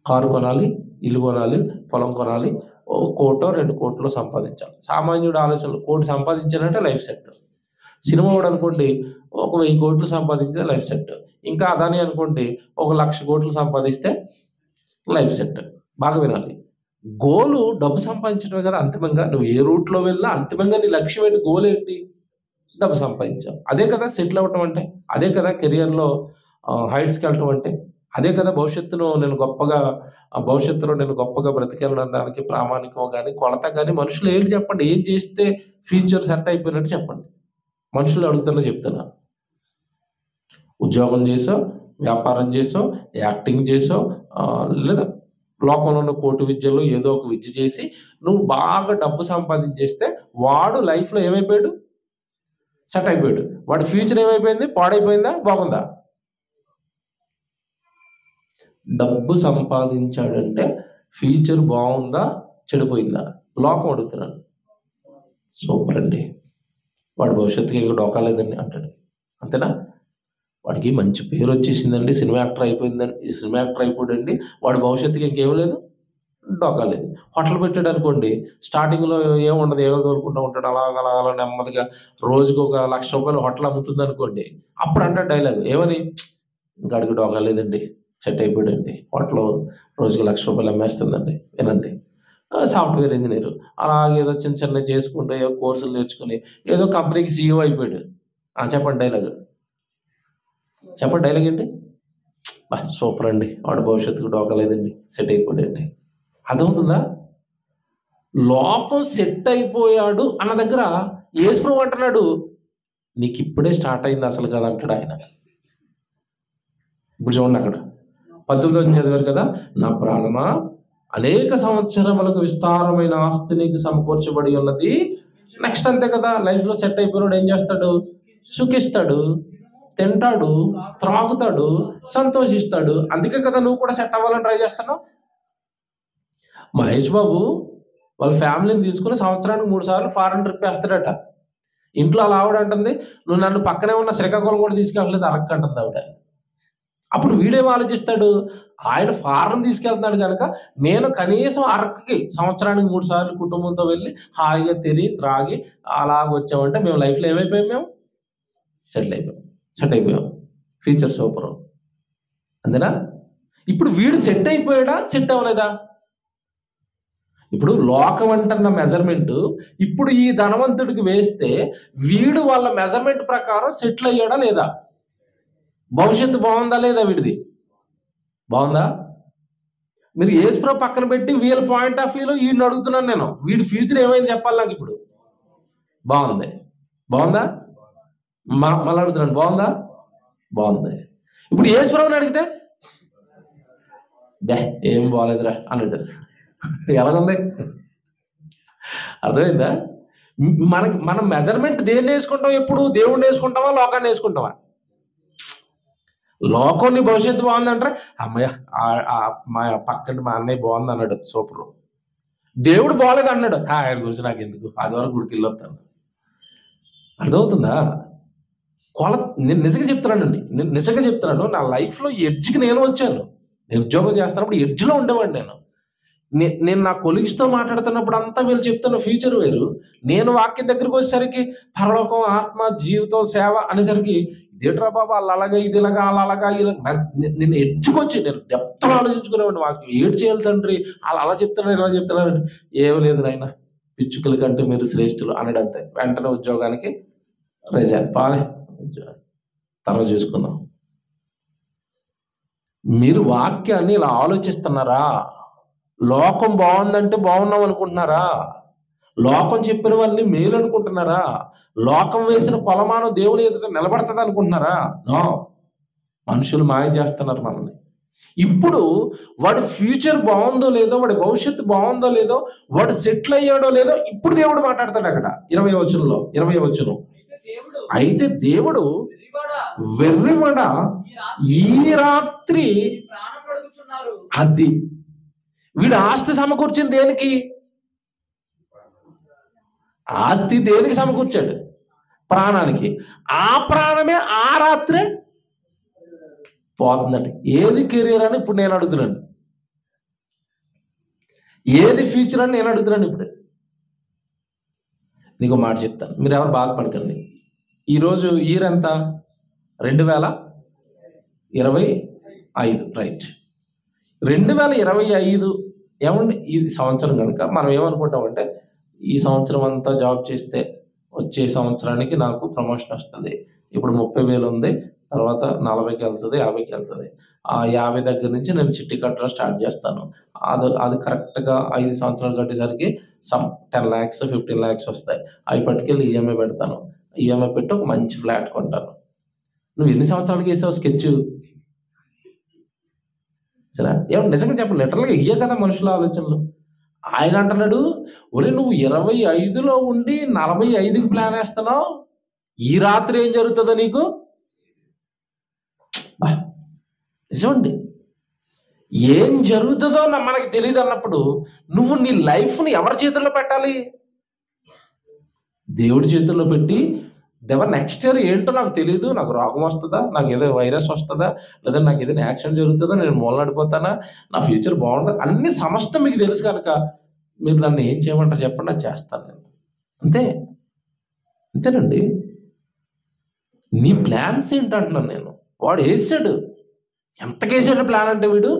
Speaker 1: కారు కొనాలి, ఇల్లు కొనాలి, పొలం కొనాలి, 1 కోటో 2 కోట్లు సంపాదించాలి. సామాన్యుడు ఆలోచనలు 1 కోటి సంపాదించాలంటే లైఫ్ సెట్. సినిమా వాడు అనుకోండి 1000 కోట్లు సంపాదించితే లైఫ్ సెట్. ఇంకా అదాని అనుకోండి 1,00,000 కోట్లు సంపాదిస్తే లైఫ్ సెట్. బాగా వినాలి. గోలు డబ్బు సంపాదించడమే కదా అంతిమంగా. నువ్వు ఏ రూట్లో వెళ్ళినా అంతిమంగా నీ లక్ష్యం ఏంటి, గోల్ ఏంటి? డబ్బు సంపాదించావు. అదే కదా సెటిల్ అవ్వటం అంటే, అదే కదా కెరియర్‌లో హైట్స్‌కి వెళ్ళటం అంటే, అదే కదా భవిష్యత్తులో నేను గొప్పగా బ్రతికెళ్ళడానికి ప్రామాణికం గాని, కొలత గాని మనుషులు ఏంటి చెప్పండి? ఏం చేస్తే ఫ్యూచర్ సెట్ అయిపోయినట్టు చెప్పండి? మనుషులు అడుగుతున్నా చెప్తున్నా. ఉద్యోగం చేసావు, వ్యాపారం చేసావు, యాక్టింగ్ చేసావు, లేదా లోకంలో ఉన్న కోటి విద్యల్లో ఏదో ఒక విద్య చేసి నువ్వు బాగా డబ్బు సంపాదించేస్తే వాడు లైఫ్‌లో ఏమైపోయాడు? సెట్ అయిపోయాడు. వాడి ఫ్యూచర్ ఏమైపోయింది? పాడైపోయిందా? బాగుందా? డబ్బు సంపాదించాడంటే ఫ్యూచర్ బాగుందా? చెడిపోయిందా? లోకం అడుగుతున్నాను. సూపర్ అండి. వాడి భవిష్యత్తుకి ఇంకా డోకా లేదండి అంటాడు. అంతేనా? వాడికి మంచి పేరు వచ్చేసిందండి, సినిమా యాక్టర్ అయిపోయాడండి, వాడి భవిష్యత్తుకి ఇంకేం లేదు, డోకా లేదు. హోటల్ పెట్టాడు అనుకోండి, స్టార్టింగ్‌లో ఏముండదు, ఏదో తోలుకుంటూ ఉంటాడు. అలా నెమ్మదిగా రోజుకి ఒక ₹1,00,000 హోటల్ అమ్ముతుంది అనుకోండి. అప్పుడు అంటాడు డైలాగ్ ఏమని? ఇంకా ఆడికి డోకా లేదండి, సెట్ అయిపోయాడండి, హోటల్ రోజుకి ₹1,00,000 అమ్మేస్తుందండి. వినండి. సాఫ్ట్‌వేర్ ఇంజినీర్ అలాగే ఏదో చిన్నవి చేసుకుంటూ ఏదో కోర్సులు నేర్చుకుని ఏదో కంపెనీకి సీఈఓ అయిపోయాడు. చెప్పండి డైలాగ్. చెప్పండి డైలాగ్ ఏంటి? సూపర్ అండి, వాడి భవిష్యత్తుకు డోకా లేదండి, సెట్ అయిపోయాడండి. అర్థమవుతుందా? లోకం సెట్ అయిపోయాడు అన్న దగ్గర యేసుప్రభు అంటున్నాడు, నీకు ఇప్పుడే స్టార్ట్ అయింది అసలు కదా అంటాడు ఆయన. ఇప్పుడు చూడండి అక్కడ 19 చదివారు కదా, నా ప్రాణమా అనేక సంవత్సరములకు విస్తారమైన ఆస్తి నీకు సమకూర్చబడి ఉన్నది. నెక్స్ట్ అంతే కదా, లైఫ్లో సెట్ అయిపోయినాడు ఏం చేస్తాడు? సుఖిస్తాడు, తింటాడు, త్రాగుతాడు, సంతోషిస్తాడు. అందుకే కదా నువ్వు కూడా సెట్ అవ్వాలని ట్రై చేస్తున్నావు. మహేష్ బాబు వాళ్ళ ఫ్యామిలీని తీసుకుని సంవత్సరానికి 3 సార్లు ఫారెన్ ట్రిప్ వేస్తాడట. ఇంట్లో అలా ఆవిడ అంటుంది, నువ్వు నన్ను పక్కనే ఉన్న శ్రీకాకుళం కూడా తీసుకెళ్ళలేదు, అరకు అంటుంది ఆవిడ. అప్పుడు వీడేమో ఆలోచిస్తాడు, ఆయన ఫారెన్ తీసుకెళ్తున్నాడు కనుక నేను కనీసం అరకుకి సంవత్సరానికి 3 సార్లు కుటుంబంతో వెళ్ళి హాయిగా తిరిగి త్రాగి అలాగ వచ్చామంటే మేము లైఫ్లో ఏమైపోయాం? మేము సెట్ అయిపోయాం. Future super. అంతేనా? ఇప్పుడు వీడు సెట్ అయిపోయాడా, సెట్ అవ్వలేదా? ఇప్పుడు లోకం అంటున్న మెజర్మెంట్ ఇప్పుడు ఈ ధనవంతుడికి వేస్తే వీడు వాళ్ళ మెజర్మెంట్ ప్రకారం సెటిల్ అయ్యాడా లేదా? భవిష్యత్తు బాగుందా లేదా? వీడిది బాగుందా? మీరు యేసుప్రభు పక్కన పెట్టి వీళ్ళ పాయింట్ ఆఫ్ వ్యూలో వీడిని అడుగుతున్నాను నేను. వీడి ఫ్యూచర్ ఏమైంది చెప్పాలి నాకు ఇప్పుడు. బాగుందా? మళ్ళీ అడుగుతున్నాను, బాగుంది. ఇప్పుడు యేసుప్రభుని అడిగితే ఏం బాగలేదురా అన్నట్టు ఎలాగుంది? అర్థమైందా? మనం మెజర్మెంట్ దేన్ని వేసుకుంటాం? ఎప్పుడు దేవుణ్ణి వేసుకుంటావా, లోకాన్ని వేసుకుంటావా? లోకం నీ భవిష్యత్తు బాగుందంటారా, అమ్మయ్య మా పక్కన మా అన్నయ్య బాగుంది అన్నాడు, సూపర్. దేవుడు బాగలేదు అన్నాడు, ఆయన గురించి నాకు ఎందుకు, అది వరకు గుడికి వెళ్ళొస్తాను. అర్థమవుతుందా? నేను నిజంగా చెప్తున్నాను, నా లైఫ్లో ఎడ్జ్కి నేను వచ్చాను. నేను ఉద్యోగం చేస్తున్నప్పుడు ఎడ్జ్లో ఉండేవాడు. నేను నా కొలీగ్స్తో మాట్లాడుతున్నప్పుడు అంతా వీళ్ళు చెప్తున్న ఫ్యూచర్ వేరు. నేను వాక్యం దగ్గరికి వచ్చేసరికి పరలోకం, ఆత్మ, జీవితం, సేవ అనేసరికి ఇదేట్రా బాబా వాళ్ళు అలాగా ఇది ఇలాగా అలా అలాగా ఇలా నేను ఎడ్జ్కొచ్చి నేను డెప్త్లో ఆలోచించుకునేవాడిని. వాక్యం ఏడు చేయాలి తండ్రి, అలా చెప్తున్నారు ఇలా చెప్తున్నారు. ఏం లేదు నాయన, పిచ్చుకల కంటే మీరు శ్రేష్ఠులు అన్నాడు అంతే. వెంటనే ఉద్యోగానికి రిజైన్. తర్వాత చూసుకుందాం. మీరు వాక్యాన్ని ఇలా ఆలోచిస్తున్నారా? లోకం బాగుందంటే బాగున్నాం అనుకుంటున్నారా? లోకం చెప్పినవన్నీ మేలు అనుకుంటున్నారా? లోకం వేసిన కొలమానం దేవుని ఎదుట నిలబడుతుంది అనుకుంటున్నారా? నో. మనుషులు మాయ చేస్తున్నారు మనల్ని. ఇప్పుడు వాడి ఫ్యూచర్ బాగుందో లేదో, వాడి భవిష్యత్తు బాగుందో లేదో, వాడు సెటిల్ అయ్యాడో లేదో ఇప్పుడు దేవుడు మాట్లాడతాడు అక్కడ 20వ వచనం. అయితే దేవుడు వెర్రివాడ ఈ రాత్రి అది వీడు ఆస్తి సమకూర్చింది దేనికి? ఆస్తి దేనికి సమకూర్చాడు? ప్రాణానికి. ఆ ప్రాణమే ఆ రాత్రే పోతుందండి. ఏది కెరీర్ అని ఇప్పుడు నేను అడుగుతున్నాను, ఏది ఫ్యూచర్ అని నేను అడుగుతున్నాను. ఇప్పుడు నీకు మాట చెప్తాను, మీరు ఎవరు బాధపడకండి. ఈరోజు ఇయర్ ఎంత? 2025 రైట్. 2025 ఏమండి ఇది సంవత్సరం కనుక మనం ఏమనుకుంటామంటే ఈ సంవత్సరం అంతా జాబ్ చేస్తే వచ్చే సంవత్సరానికి నాకు ప్రమోషన్ వస్తుంది. ఇప్పుడు 30,000 ఉంది, తర్వాత 40కి వెళ్తుంది, 50కి వెళ్తుంది. ఆ 50 దగ్గర నుంచి నేను చిట్టి కట్టడం స్టార్ట్ చేస్తాను. అది కరెక్ట్గా 5 సంవత్సరాలు కట్టేసరికి సమ్ 10 lakhs 15 lakhs వస్తాయి. అవి పట్టుకెళ్ళి ఈఎంఐ పెడతాను. ఈఎంఐ పెట్టి ఒక మంచి ఫ్లాట్ కొంటాను. నువ్వు ఎన్ని సంవత్సరాలకి వేసావు స్కెచ్? సరే ఏమన్నా నిజంగా చెప్పండి, లిటరల్గా ఇయ్యే కదా మనుషుల ఆలోచనలు. ఆయన అంటున్నాడు, ఒరే నువ్వు 25లో ఉండి 45కి ప్లాన్ వేస్తున్నావు, ఈ రాత్రి ఏం జరుగుతుందో నీకు? నిజమండి, ఏం జరుగుతుందో మనకి తెలియదు అన్నప్పుడు నువ్వు నీ లైఫ్ని ఎవరి చేతుల్లో పెట్టాలి? దేవుడి చేతుల్లో పెట్టి, దేవా నెక్స్ట్ ఇయర్ ఏంటో నాకు తెలియదు, నాకు రోగం వస్తుందా, నాకు ఏదో వైరస్ వస్తుందా, లేదా నాకు ఏదైనా యాక్సిడెంట్ జరుగుతుందా, నేను మూలనడిపోతానా, నా ఫ్యూచర్ బాగుంటుంది, అన్ని సమస్తం మీకు తెలుసు కనుక మీరు నన్ను ఏం చేయమంటారు చెప్పండి, అది చేస్తాను నేను. అంతేనండి. నీ ప్లాన్స్ ఏంటంటున్నాను నేను. వాడు వేసాడు, ఎంతకేసాడు ప్లాన్ అంటే వీడు,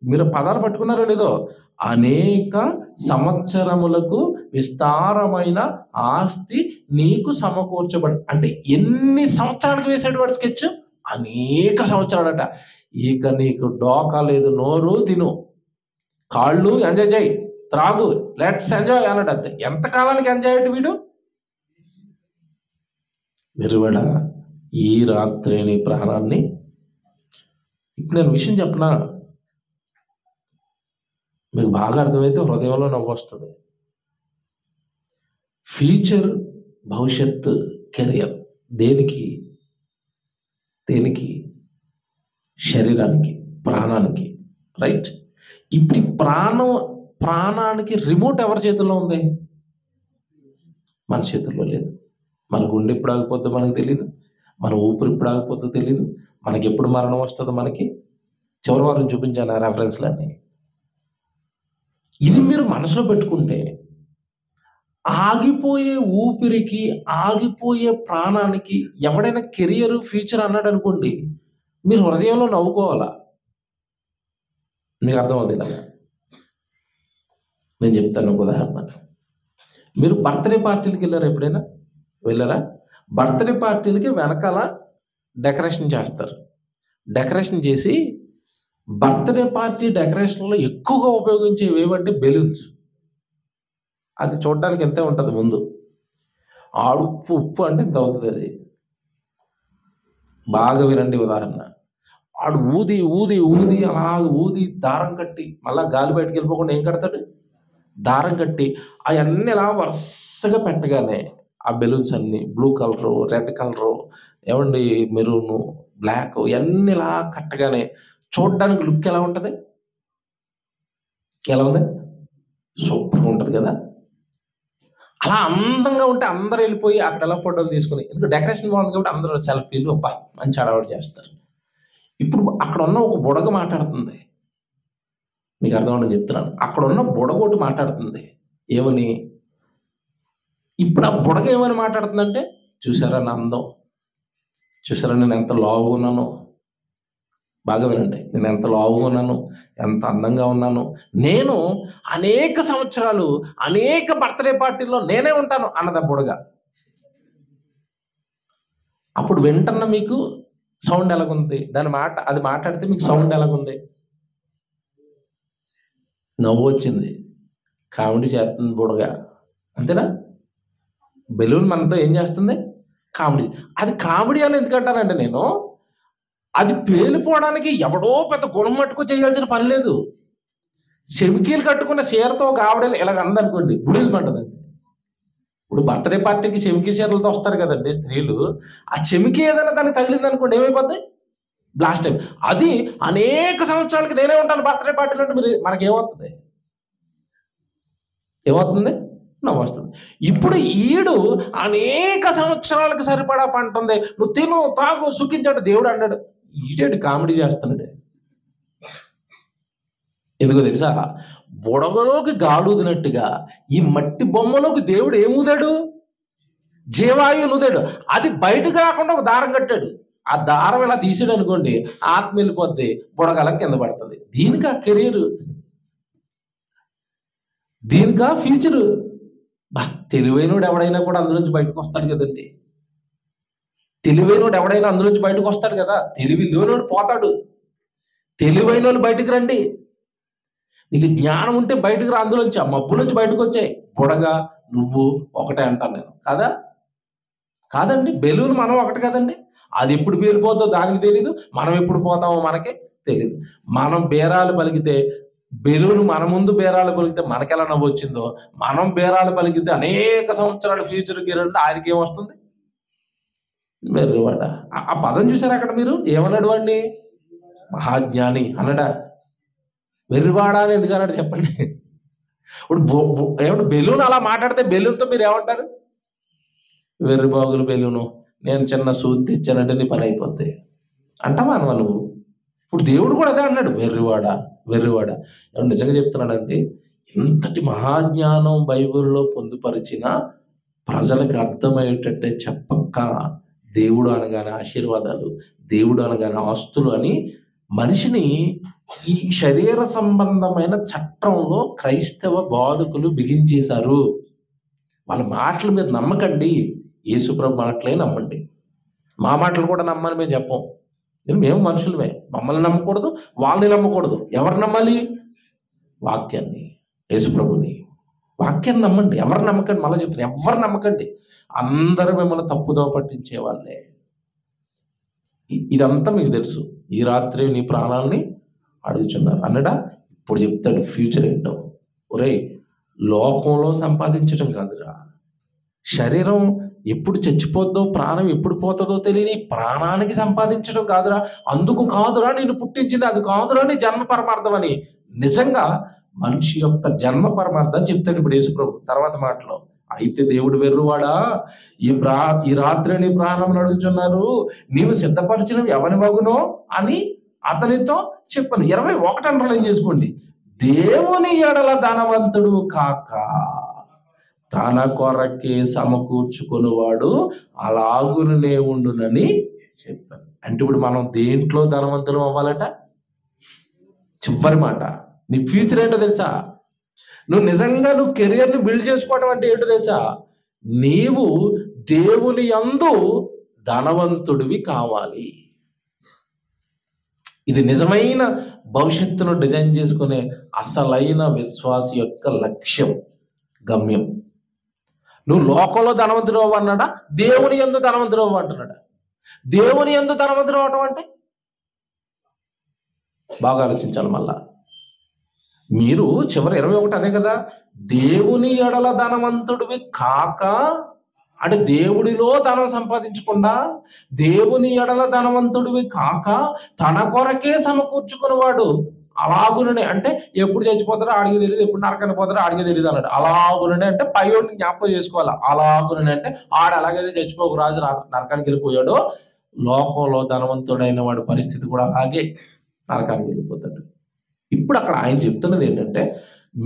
Speaker 1: మీరు పదాలు పట్టుకున్నారో లేదో, అనేక సంవత్సరములకు విస్తారమైన ఆస్తి నీకు సమకూర్చబడి, అంటే ఎన్ని సంవత్సరాలకు వేసాడు వాడు స్కెచ్? అనేక సంవత్సరాలట. ఇక నీకు డోకా లేదు, నోరు తిను, కాళ్ళు ఎంజాయ్ చేయి, త్రాగు, లెట్స్ ఎంజాయ్ అన్నాడు. అంతే. ఎంతకాలానికి ఎంజాయ్ అయ్యాడు వీడు? విరువడ ఈ రాత్రి నీ ప్రాణాన్ని. ఇప్పుడు నేను విషయం చెప్పనా, మీకు బాగా అర్థమైతే హృదయంలో నవ్వు వస్తుంది. ఫ్యూచర్, భవిష్యత్తు, కెరియర్ దేనికి? శరీరానికి, ప్రాణానికి. రైట్? ఇప్పుడు ప్రాణానికి రిమోట్ ఎవరి చేతుల్లో ఉంది? మన చేతుల్లో లేదు. మన గుండె ఎప్పుడు ఆగిపోద్దో మనకు తెలియదు, మన ఊపిరి ఎప్పుడు ఆగిపోద్దో తెలియదు, మనకి ఎప్పుడు మరణం వస్తుందో మనకి. చివరి వారం చూపించాను ఆ రెఫరెన్స్లన్నీ. ఇది మీరు మనసులో పెట్టుకుంటే ఆగిపోయే ఊపిరికి, ఆగిపోయే ప్రాణానికి ఎవడైనా కెరియర్, ఫ్యూచర్ అన్నాడు అనుకోండి, మీరు హృదయంలో నవ్వుకోవాలా. మీకు అర్థమవుతుంది ఇలాగా. నేను చెప్తాను ఒక ఉదాహరణ. మీరు బర్త్డే పార్టీలకి ఎప్పుడైనా వెళ్ళారా? బర్త్డే పార్టీలకి వెనకాల డెకరేషన్ చేస్తారు. డెకరేషన్ చేసి బర్త్డే పార్టీ డెకరేషన్లో ఎక్కువగా ఉపయోగించేవి ఏమంటే బెలూన్స్. అది చూడడానికి ఎంతే ఉంటుంది ముందు, ఆడు ఉప్పు అంటే ఇంత అవుతుంది. అది బాగా వినండి ఉదాహరణ. ఆడు ఊది ఊది ఊది అలాగ ఊది దారం కట్టి, మళ్ళీ గాలి బయటకు వెళ్ళిపోకుండా ఏం కడతాడు? దారం కట్టి అవన్నీ ఇలా వరుసగా పెట్టగానే ఆ బెలూన్స్ అన్ని బ్లూ కలరు, రెడ్ కలరు, ఏమండి మెరూను, బ్లాక్, ఇవన్నీ ఇలా కట్టగానే చూడడానికి లుక్ ఎలా ఉంటుంది? ఎలా ఉంది? సూపర్గా ఉంటుంది కదా. అలా అందంగా ఉంటే అందరూ వెళ్ళిపోయి అక్కడ ఎలా ఫోటోలు తీసుకుని, ఎందుకంటే డెకరేషన్ బాగుంది కాబట్టి అందరూ సెల్ఫీలు అబ్బా మంచి అడవాడు చేస్తారు. ఇప్పుడు అక్కడ ఉన్న ఒక బుడగ మాట్లాడుతుంది, మీకు అర్థమని చెప్తున్నాను. అక్కడ ఉన్న బుడగ ఒకటి మాట్లాడుతుంది ఏమని? ఇప్పుడు ఆ బుడగ ఏమని మాట్లాడుతుందంటే, చూసారా నా అందం, చూసారా నేను ఎంత లావుగా ఉన్నాను, బాగా వినండి, నేను ఎంత లావుగా ఉన్నాను, ఎంత అందంగా ఉన్నాను, నేను అనేక సంవత్సరాలు అనేక బర్త్డే పార్టీల్లో నేనే ఉంటాను అన్నది ఆ బుడగ. అప్పుడు వింటున్న మీకు సౌండ్ ఎలాగుంది? అది మాట్లాడితే మీకు సౌండ్ ఎలాగుంది? నవ్వు వచ్చింది, కామెడీ చేస్తుంది బుడగ, అంతేనా? బెలూన్ మనతో ఏం చేస్తుంది? కామెడీ. అది కామెడీ అని ఎందుకంటానంటే నేను, అది పేలిపోవడానికి ఎవడో పెద్ద గుణం మట్టుకు చేయాల్సిన పని లేదు. చెమికీలు కట్టుకున్న చీరతో ఒక ఆవిడ ఇలాగ అందనుకోండి, గుడిలు పంటదండి. ఇప్పుడు బర్త్డే పార్టీకి చెమికీ చీరలతో వస్తారు కదండి స్త్రీలు. ఆ చెమికీ ఏదైనా దానికి తగిలింది అనుకోండి, ఏమైపోద్ది? Blast time. అది అనేక సంవత్సరాలకి నేనే ఉంటాను బర్త్డే పార్టీలో అంటే మీరు మనకేమవుతుంది? ఏమవుతుంది? నవ్వు వస్తుంది. ఇప్పుడు ఈడు అనేక సంవత్సరాలకు సరిపడా పంట ఉంది, నువ్వు తిను తాగు సుఖించాడు దేవుడు అన్నాడు. ఈడేడు కామెడీ చేస్తున్నాడు. ఎందుకో తెలుసా? బుడగలోకి గాలుదినట్టుగా ఈ మట్టి బొమ్మలోకి దేవుడు ఏమూదాడు? జీవాయువు నుదాడు. అది బయటకు రాకుండా ఒక దారం కట్టాడు. ఆ దారం ఇలా తీసాడు అనుకోండి, ఆత్మ వెళ్ళిపోద్ది, బుడగల కింద పడుతుంది. దీనికి ఆ కెరీర్. దీనికా ఫ్యూచరు. తెలివైనోడు ఎవడైనా కూడా అందులోంచి బయటకు వస్తాడు కదండి. తెలివైనోడు ఎవడైనా అందులోంచి బయటకు వస్తాడు కదా. తెలివి లేనోడు పోతాడు. తెలివైన వాళ్ళు బయటకు రండి. నీకు జ్ఞానం ఉంటే బయటకు రా, అందులోంచి ఆ మబ్బులోంచి బయటకు వచ్చాయి. బుడగా నువ్వు ఒకటే అంటాను నేను, కాదా? కాదండి. బెలూన్ మనం ఒకటి కదండి. అది ఎప్పుడు పేలిపోతుందో దానికి తెలీదు, మనం ఎప్పుడు పోతామో మనకి తెలీదు. మనం బేరాలు పలికితే బెలూన్ మన ముందు బేరాలు పలికితే మనకెలా నవ్వు వచ్చిందో, మనం బేరాలు పలికితే అనేక సంవత్సరాల ఫ్యూచర్కి వెళ్ళి ఆయనకి ఏమొస్తుంది? వెర్రివాడ. ఆ పదం చూసారు అక్కడ మీరు? ఏమన్నాడు వాడిని? మహాజ్ఞాని అనడా? వెర్రివాడా అని ఎందుకు అన్నాడు చెప్పండి? ఇప్పుడు ఏమంటే బెలూన్ అలా మాట్లాడితే బెలూన్తో మీరు ఏమంటారు? వెర్రిబాగులు బెలూను, నేను చిన్న సూది తెచ్చానంటే నీ పని అయిపోద్ది అంటావా అనవా నువ్వు? ఇప్పుడు దేవుడు కూడా అదే అన్నాడు, వెర్రివాడా వెర్రివాడా. ఏమన్నా నిజంగా చెప్తున్నాడండి. ఇంతటి మహాజ్ఞానం బైబిల్లో పొందుపరిచిన ప్రజలకు అర్థమయ్యేటట్టే చెప్పక్క దేవుడు అనగానే ఆశీర్వాదాలు, దేవుడు అనగానే ఆస్తులు అని మనిషిని ఈ శరీర సంబంధమైన చట్టంలో క్రైస్తవ బోధకులు బిగించేశారు. వాళ్ళ మాటలు మీరు నమ్మకండి, యేసుప్రభు మాటలే నమ్మండి. మా మాటలు కూడా నమ్మని మేము చెప్పం. మేము మనుషులమే, మమ్మల్ని నమ్మకూడదు, వాళ్ళని నమ్మకూడదు. ఎవరు నమ్మాలి? వాక్యాన్ని, యేసుప్రభుని. వాక్యాన్ని నమ్మండి. ఎవరు నమ్మకండి, మళ్ళీ చెప్తాను, ఎవరు నమ్మకండి. అందరూ మిమ్మల్ని తప్పుదో పట్టించే వాళ్ళే. ఇదంతా మీకు తెలుసు. ఈ రాత్రి నీ ప్రాణాలని అడుగుతున్నారు అన్నడా. ఇప్పుడు చెప్తాడు ఫ్యూచర్ ఏంటో. ఒరేయ్, లోకంలో సంపాదించడం కాదురా, శరీరం ఎప్పుడు చచ్చిపోద్దో, ప్రాణం ఎప్పుడు పోతుందో తెలియని ప్రాణానికి సంపాదించడం కాదురా, అందుకు కాదురా నేను పుట్టించింది, అది కాదురా నీ జన్మ పరమార్థం అని. నిజంగా మనిషి యొక్క జన్మ పరమార్థం చెప్తాడు ఇప్పుడు యేసుప్రభు తర్వాత మాటలో. అయితే దేవుడు వెర్రువాడా, ఈ రాత్రి నీ ప్రాణం అడుగుతున్నారు, నీవు సిద్ధపరిచినవి ఎవని వగునో అని అతనితో చెప్పను. 21 అండర్లైన్ చేసుకోండి. దేవుని ఎడల ధనవంతుడు కాక తన కొరకే సమకూర్చుకునేవాడు అలాగునే ఉండునని చెప్పాను. అంటే ఇప్పుడు మనం దేంట్లో ధనవంతులు అవ్వాలట? చివరి మాట, నీ ఫ్యూచర్ ఏంటో తెలుసా? నువ్వు నిజంగా కెరియర్ని బిల్డ్ చేసుకోవడం అంటే ఏంటో తెలుసా? నీవు దేవుని యందు ధనవంతుడివి కావాలి. ఇది నిజమైన భవిష్యత్తును డిజైన్ చేసుకునే అసలైన విశ్వాస యొక్క లక్ష్యం, గమ్యం. నువ్వు లోకంలో ధనవంతుడు అవ్వన్నాడా, దేవుని యందు ధనవంతుడు అవ్వ అంటున్నాడా? దేవుని యందు ధనవంతుడు అవ్వటం అంటే బాగా ఆలోచించాలి. మళ్ళా మీరు చివరి 21 అదే కదా, దేవుని ఎడల ధనవంతుడివి కాక అంటే దేవుడిలో ధనం సంపాదించకుండా, దేవుని ఎడల ధనవంతుడివి కాక తన కొరకే సమకూర్చుకునేవాడు అలాగుననే. అంటే ఎప్పుడు చచ్చిపోతారో ఆడికి తెలియదు, ఎప్పుడు నరకానికి పోతారో ఆడికి తెలియదు అన్నాడు. అలాగుననే అంటే పైయోడిని జ్ఞాపకం చేసుకోవాలి. అలాగుననే అంటే ఆడు అలాగైతే చచ్చిపోక రాజు నరకానికి వెళ్ళిపోయాడు, లోకంలో ధనవంతుడైన వాడి పరిస్థితి కూడా అలాగే నరకానికి వెళ్ళిపోతాడు. ఇప్పుడు అక్కడ ఆయన చెప్తున్నది ఏంటంటే,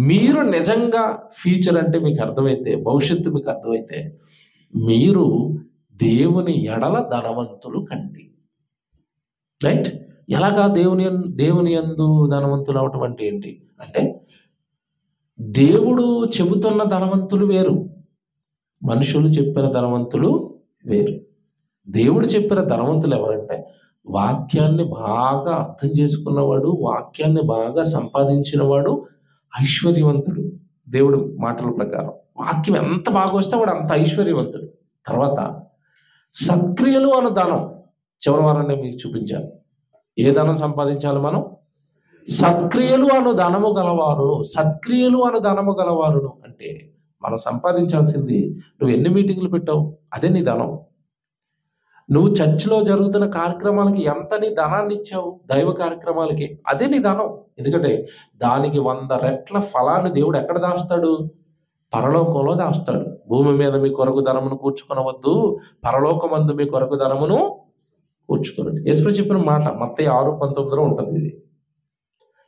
Speaker 1: మీరు నిజంగా ఫ్యూచర్ అంటే మీకు అర్థమైతే, భవిష్యత్తు మీకు అర్థమైతే, మీరు దేవుని ఎడల ధనవంతులు కండి. రైట్? ఎలాగా దేవుని యందు ధనవంతులు అవటం అంటే ఏంటి అంటే, దేవుడు చెబుతున్న ధనవంతులు వేరు, మనుషులు చెప్పిన ధనవంతులు వేరు. దేవుడు చెప్పిన ధనవంతులు ఎవరంటే, వాక్యాన్ని బాగా అర్థం చేసుకున్నవాడు, వాక్యాన్ని బాగా సంపాదించినవాడు ఐశ్వర్యవంతుడు. దేవుడు మాటల ప్రకారం వాక్యం ఎంత బాగా వస్తే వాడు అంత ఐశ్వర్యవంతుడు. తర్వాత సత్క్రియలు అను ధనం, చివరి వారాన్ని మీకు చూపించాను. ఏ ధనం సంపాదించాలి మనం? సత్క్రియలు అను ధనము గలవారును. సత్క్రియలు అను ధనము గలవారును అంటే మనం సంపాదించాల్సింది, నువ్వు ఎన్ని మీటింగులు పెట్టావు అదే నీ ధనం. నువ్వు చర్చిలో జరుగుతున్న కార్యక్రమాలకి ఎంత నీ ధనాన్ని ఇచ్చావు, దైవ కార్యక్రమాలకి, అదే నీ ధనం. ఎందుకంటే దానికి 100 రెట్ల ఫలాన్ని దేవుడు ఎక్కడ దాస్తాడు? పరలోకంలో దాస్తాడు. భూమి మీద మీ కొరకు ధనమును కూర్చుకొనవద్దు, పరలోకమందు మీ కొరకు ధనమును కూర్చుకోనండి. యేసు చెప్పిన మాట మత్తయి 6:19 ఉంటుంది ఇది.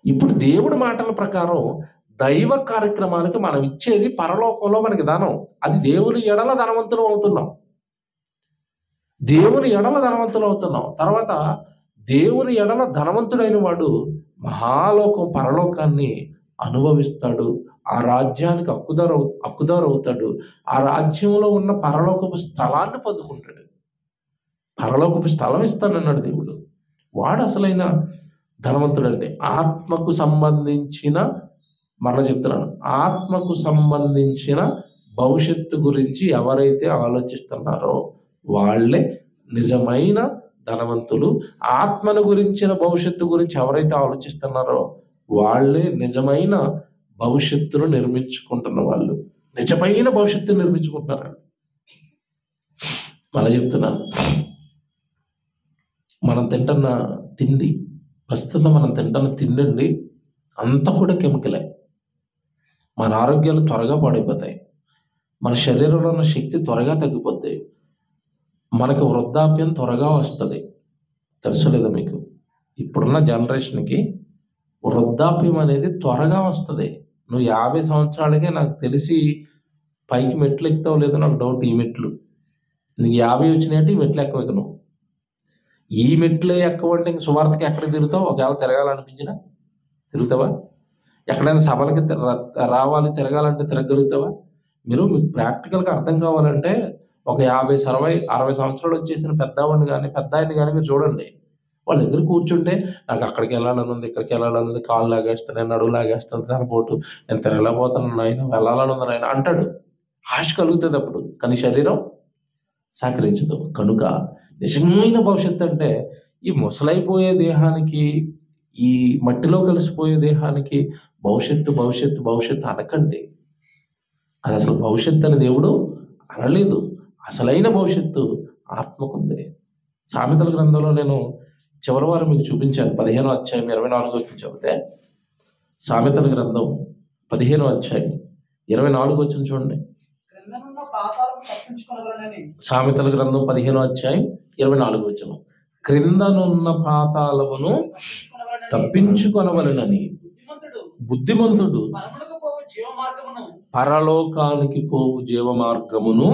Speaker 1: ఇప్పుడు దేవుడి మాటల ప్రకారం దైవ కార్యక్రమాలకి మనం ఇచ్చేది పరలోకంలో మనకి ధనం. అది దేవుని ఎడల ధనవంతులు అవుతున్నాం. దేవుని ఎడల ధనవంతులు అవుతున్నాం. తర్వాత దేవుని ఎడల ధనవంతుడైన వాడు మహాలోకం, పరలోకాన్ని అనుభవిస్తాడు, ఆ రాజ్యానికి హక్కుదారు అవుతాడు. ఆ రాజ్యంలో ఉన్న పరలోకపు స్థలాన్ని పొందుకుంటాడు. పరలోకపు స్థలం ఇస్తానన్నాడు దేవుడు. వాడు అసలైన ధనవంతుడండి. ఆత్మకు సంబంధించిన, మరలా చెప్తున్నాను, ఆత్మకు సంబంధించిన భవిష్యత్తు గురించి ఎవరైతే ఆలోచిస్తున్నారో వాళ్ళే నిజమైన ధనవంతులు. ఆత్మను గురించిన భవిష్యత్తు గురించి ఎవరైతే ఆలోచిస్తున్నారో వాళ్ళే నిజమైన భవిష్యత్తును నిర్మించుకుంటున్న వాళ్ళు, నిజమైన భవిష్యత్తును నిర్మించుకుంటున్నారు. మళ్ళీ చెప్తున్నాను, మనం తింటున్న తిండి, ప్రస్తుతం మనం తింటున్న తిండి అండి అంతా కూడా కెమికలే. మన ఆరోగ్యాలు త్వరగా పాడైపోతాయి, మన శరీరంలో ఉన్న శక్తి త్వరగా తగ్గిపోతాయి, మనకు వృద్ధాప్యం త్వరగా వస్తుంది. తెలుసలేదా మీకు? ఇప్పుడున్న జనరేషన్కి వృద్ధాప్యం అనేది త్వరగా వస్తుంది. నువ్వు 50 సంవత్సరాలకే నాకు తెలిసి పైకి మెట్లు ఎక్కుతావు లేదో నాకు డౌట్. ఈ మెట్లు నీకు 50 వచ్చినాయంటే ఈ మెట్లు ఎక్కవేక. నువ్వు ఈ మెట్లు ఎక్కవంటే ఇంక సువార్తకి ఎక్కడ తిరుగుతావు? ఒకవేళ తిరగాలనిపించినా తిరుగుతావా? ఎక్కడైనా సభలకి రావాలి తిరగాలంటే తిరగలుగుతావా? మీకు ప్రాక్టికల్గా అర్థం కావాలంటే ఒక 50, 60 సంవత్సరాలు వచ్చేసిన పెద్దవాడిని కానీ పెద్ద ఆయన్ని కానీ మీరు చూడండి. వాళ్ళ దగ్గర కూర్చుంటే నాకు అక్కడికి వెళ్ళాలని ఉంది, ఇక్కడికి వెళ్ళాలని ఉంది, కాళ్ళు లాగేస్తాను, నడువు లాగేస్తాను, తనపోటు నేను తిరగలేకపోతాను నాయన, వెళ్ళాలని ఉంది నాయన అంటాడు. ఆశ కలుగుతుంది అప్పుడు, కానీ శరీరం సహకరించదు. కనుక నిజమైన భవిష్యత్తు అంటే ఈ ముసలైపోయే దేహానికి, ఈ మట్టిలో కలిసిపోయే దేహానికి భవిష్యత్తు భవిష్యత్తు భవిష్యత్తు అనకండి. అది అసలు భవిష్యత్తు అని దేవుడు అనలేదు. అసలైన భవిష్యత్తు ఆత్మకుంది. సామెతల గ్రంథంలో నేను చివరి వారం మీకు చూపించాను. 15వ అధ్యాయం 24 వచ్చి చదివితే, సామెతల గ్రంథం 15వ అధ్యాయం 24 వచ్చిన చూడండి. సామెతల గ్రంథం 15వ అధ్యాయం 24 వచ్చిన, క్రిందనున్న పాతాళమును తప్పించుకొనవలెనని బుద్ధిమంతుడు పరలోకానికి పోవు జీవ మార్గమును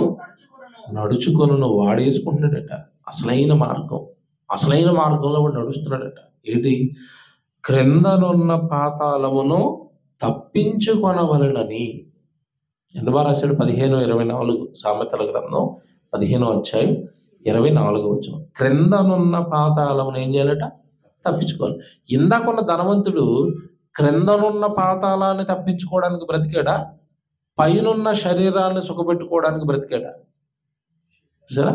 Speaker 1: నడుచుకొనును. వాడేసుకుంటున్నాడట అసలైన మార్గం. అసలైన మార్గంలో వాడు నడుస్తున్నాడట. ఏంటి? క్రిందనున్న పాతాళమును తప్పించుకొనవలెనని. ఎంత బాగా రాశాడు? 15:24 సామెతల గ్రంథం 15వ అధ్యాయం 24 వచనం. క్రిందనున్న పాతాళమును ఏం చేయాలట? తప్పించుకోవాలి. ఇందాకున్న ధనవంతుడు క్రిందనున్న పాతాళాన్ని తప్పించుకోవడానికి బ్రతికాడా? పైనున్న శరీరాన్ని సుఖపెట్టుకోవడానికి బ్రతికాడా? చూసారా?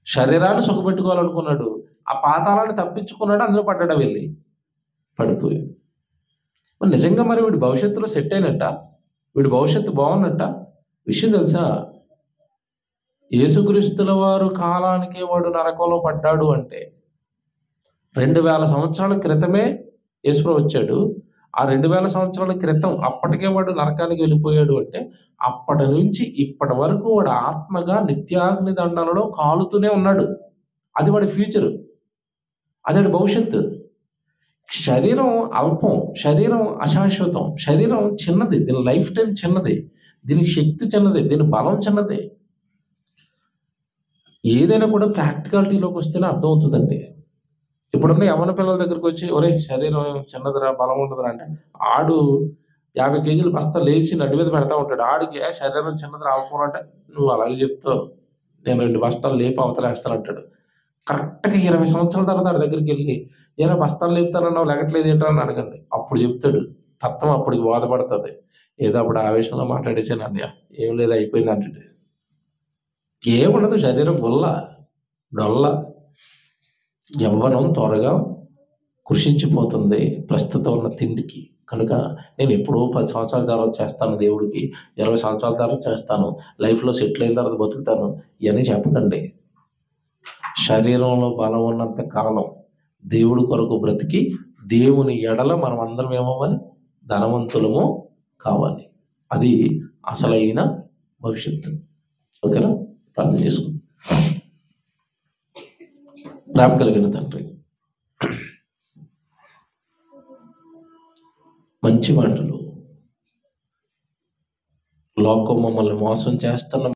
Speaker 1: శరీరాన్ని సుఖపెట్టుకోవాలనుకున్నాడు, ఆ పాతాళాన్ని తప్పించుకున్నాడు, అందులో పడ్డాడా? వెళ్ళి పడిపోయాడు. మరి నిజంగా మరి వీడి భవిష్యత్తులో సెట్ అయినట్ట? వీడి భవిష్యత్తు బాగున్నట్ట? విషయం తెలుసా? యేసుక్రీస్తుల వారు కాలానికే వాడు నరకంలో పడ్డాడు అంటే 2000 సంవత్సరాల క్రితమే యేసుప్రభు వచ్చాడు. ఆ 2000 సంవత్సరాల క్రితం అప్పటికే వాడు నరకానికి వెళ్ళిపోయాడు అంటే అప్పటి నుంచి ఇప్పటి వరకు వాడు ఆత్మగా నిత్యాగ్ని దండనలో కాలుతూనే ఉన్నాడు. అది వాడి ఫ్యూచరు, అది వాడి భవిష్యత్తు. శరీరం అల్పం, శరీరం అశాశ్వతం, శరీరం చిన్నది, దీని లైఫ్ టైం చిన్నది, దీని శక్తి చిన్నది, దీని బలం చిన్నది. ఏదైనా కూడా ప్రాక్టికాలిటీలోకి వస్తేనే అర్థమవుతుందండి. ఇప్పుడున్న యవ్వన పిల్లల దగ్గరికి వచ్చి ఒరే శరీరం చిన్నదిరా, బలం ఉండదురా అంటే ఆడు 50 కేజీలు బస్తా లేచి నడి మీద పెడతా ఉంటాడు. ఆడికి శరీరం చిన్నది రాకపోవాలంటే నువ్వు అలాగే చెప్తావు, నేను 2 బస్తాలు లేపి అవతలేస్తాను అంటాడు. కరెక్ట్గా 20 సంవత్సరాల తర్వాత ఆడి దగ్గరికి వెళ్ళి ఏరా బస్తాలు లేపుతానన్నావు లెగట్లేదు ఏంటో అని అడగండి. అప్పుడు చెప్తాడు తత్వం, అప్పటికి బోధపడుతుంది. ఏదో అప్పుడు ఆవేశంలో మాట్లాడేసాను అన్నయ్య, ఏం లేదు అయిపోయింది అంటే ఏముండదు. శరీరం గుల్ల డొల్ల. యవ్వనం త్వరగా కృషించిపోతుంది ప్రస్తుతం ఉన్న తిండికి. కనుక నేను ఎప్పుడో 10 సంవత్సరాల తర్వాత చేస్తాను దేవుడికి, 20 సంవత్సరాల తర్వాత చేస్తాను, లైఫ్లో సెటిల్ అయిన తర్వాత బతుకుతాను ఇవన్నీ చెప్పకండి. శరీరంలో బలం ఉన్నంత కాలం దేవుడి కొరకు బ్రతికి దేవుని ఎడల మనం అందరం ఏమవ్వాలి? ధనవంతులము కావాలి. అది అసలైన భవిష్యత్తు. ఓకేనా? ప్రార్థన చేసుకుందాం. ప్రేమ కలిగిన తండ్రి, మంచి మాటలు, లోకం మమ్మల్ని మోసం చేస్తున్న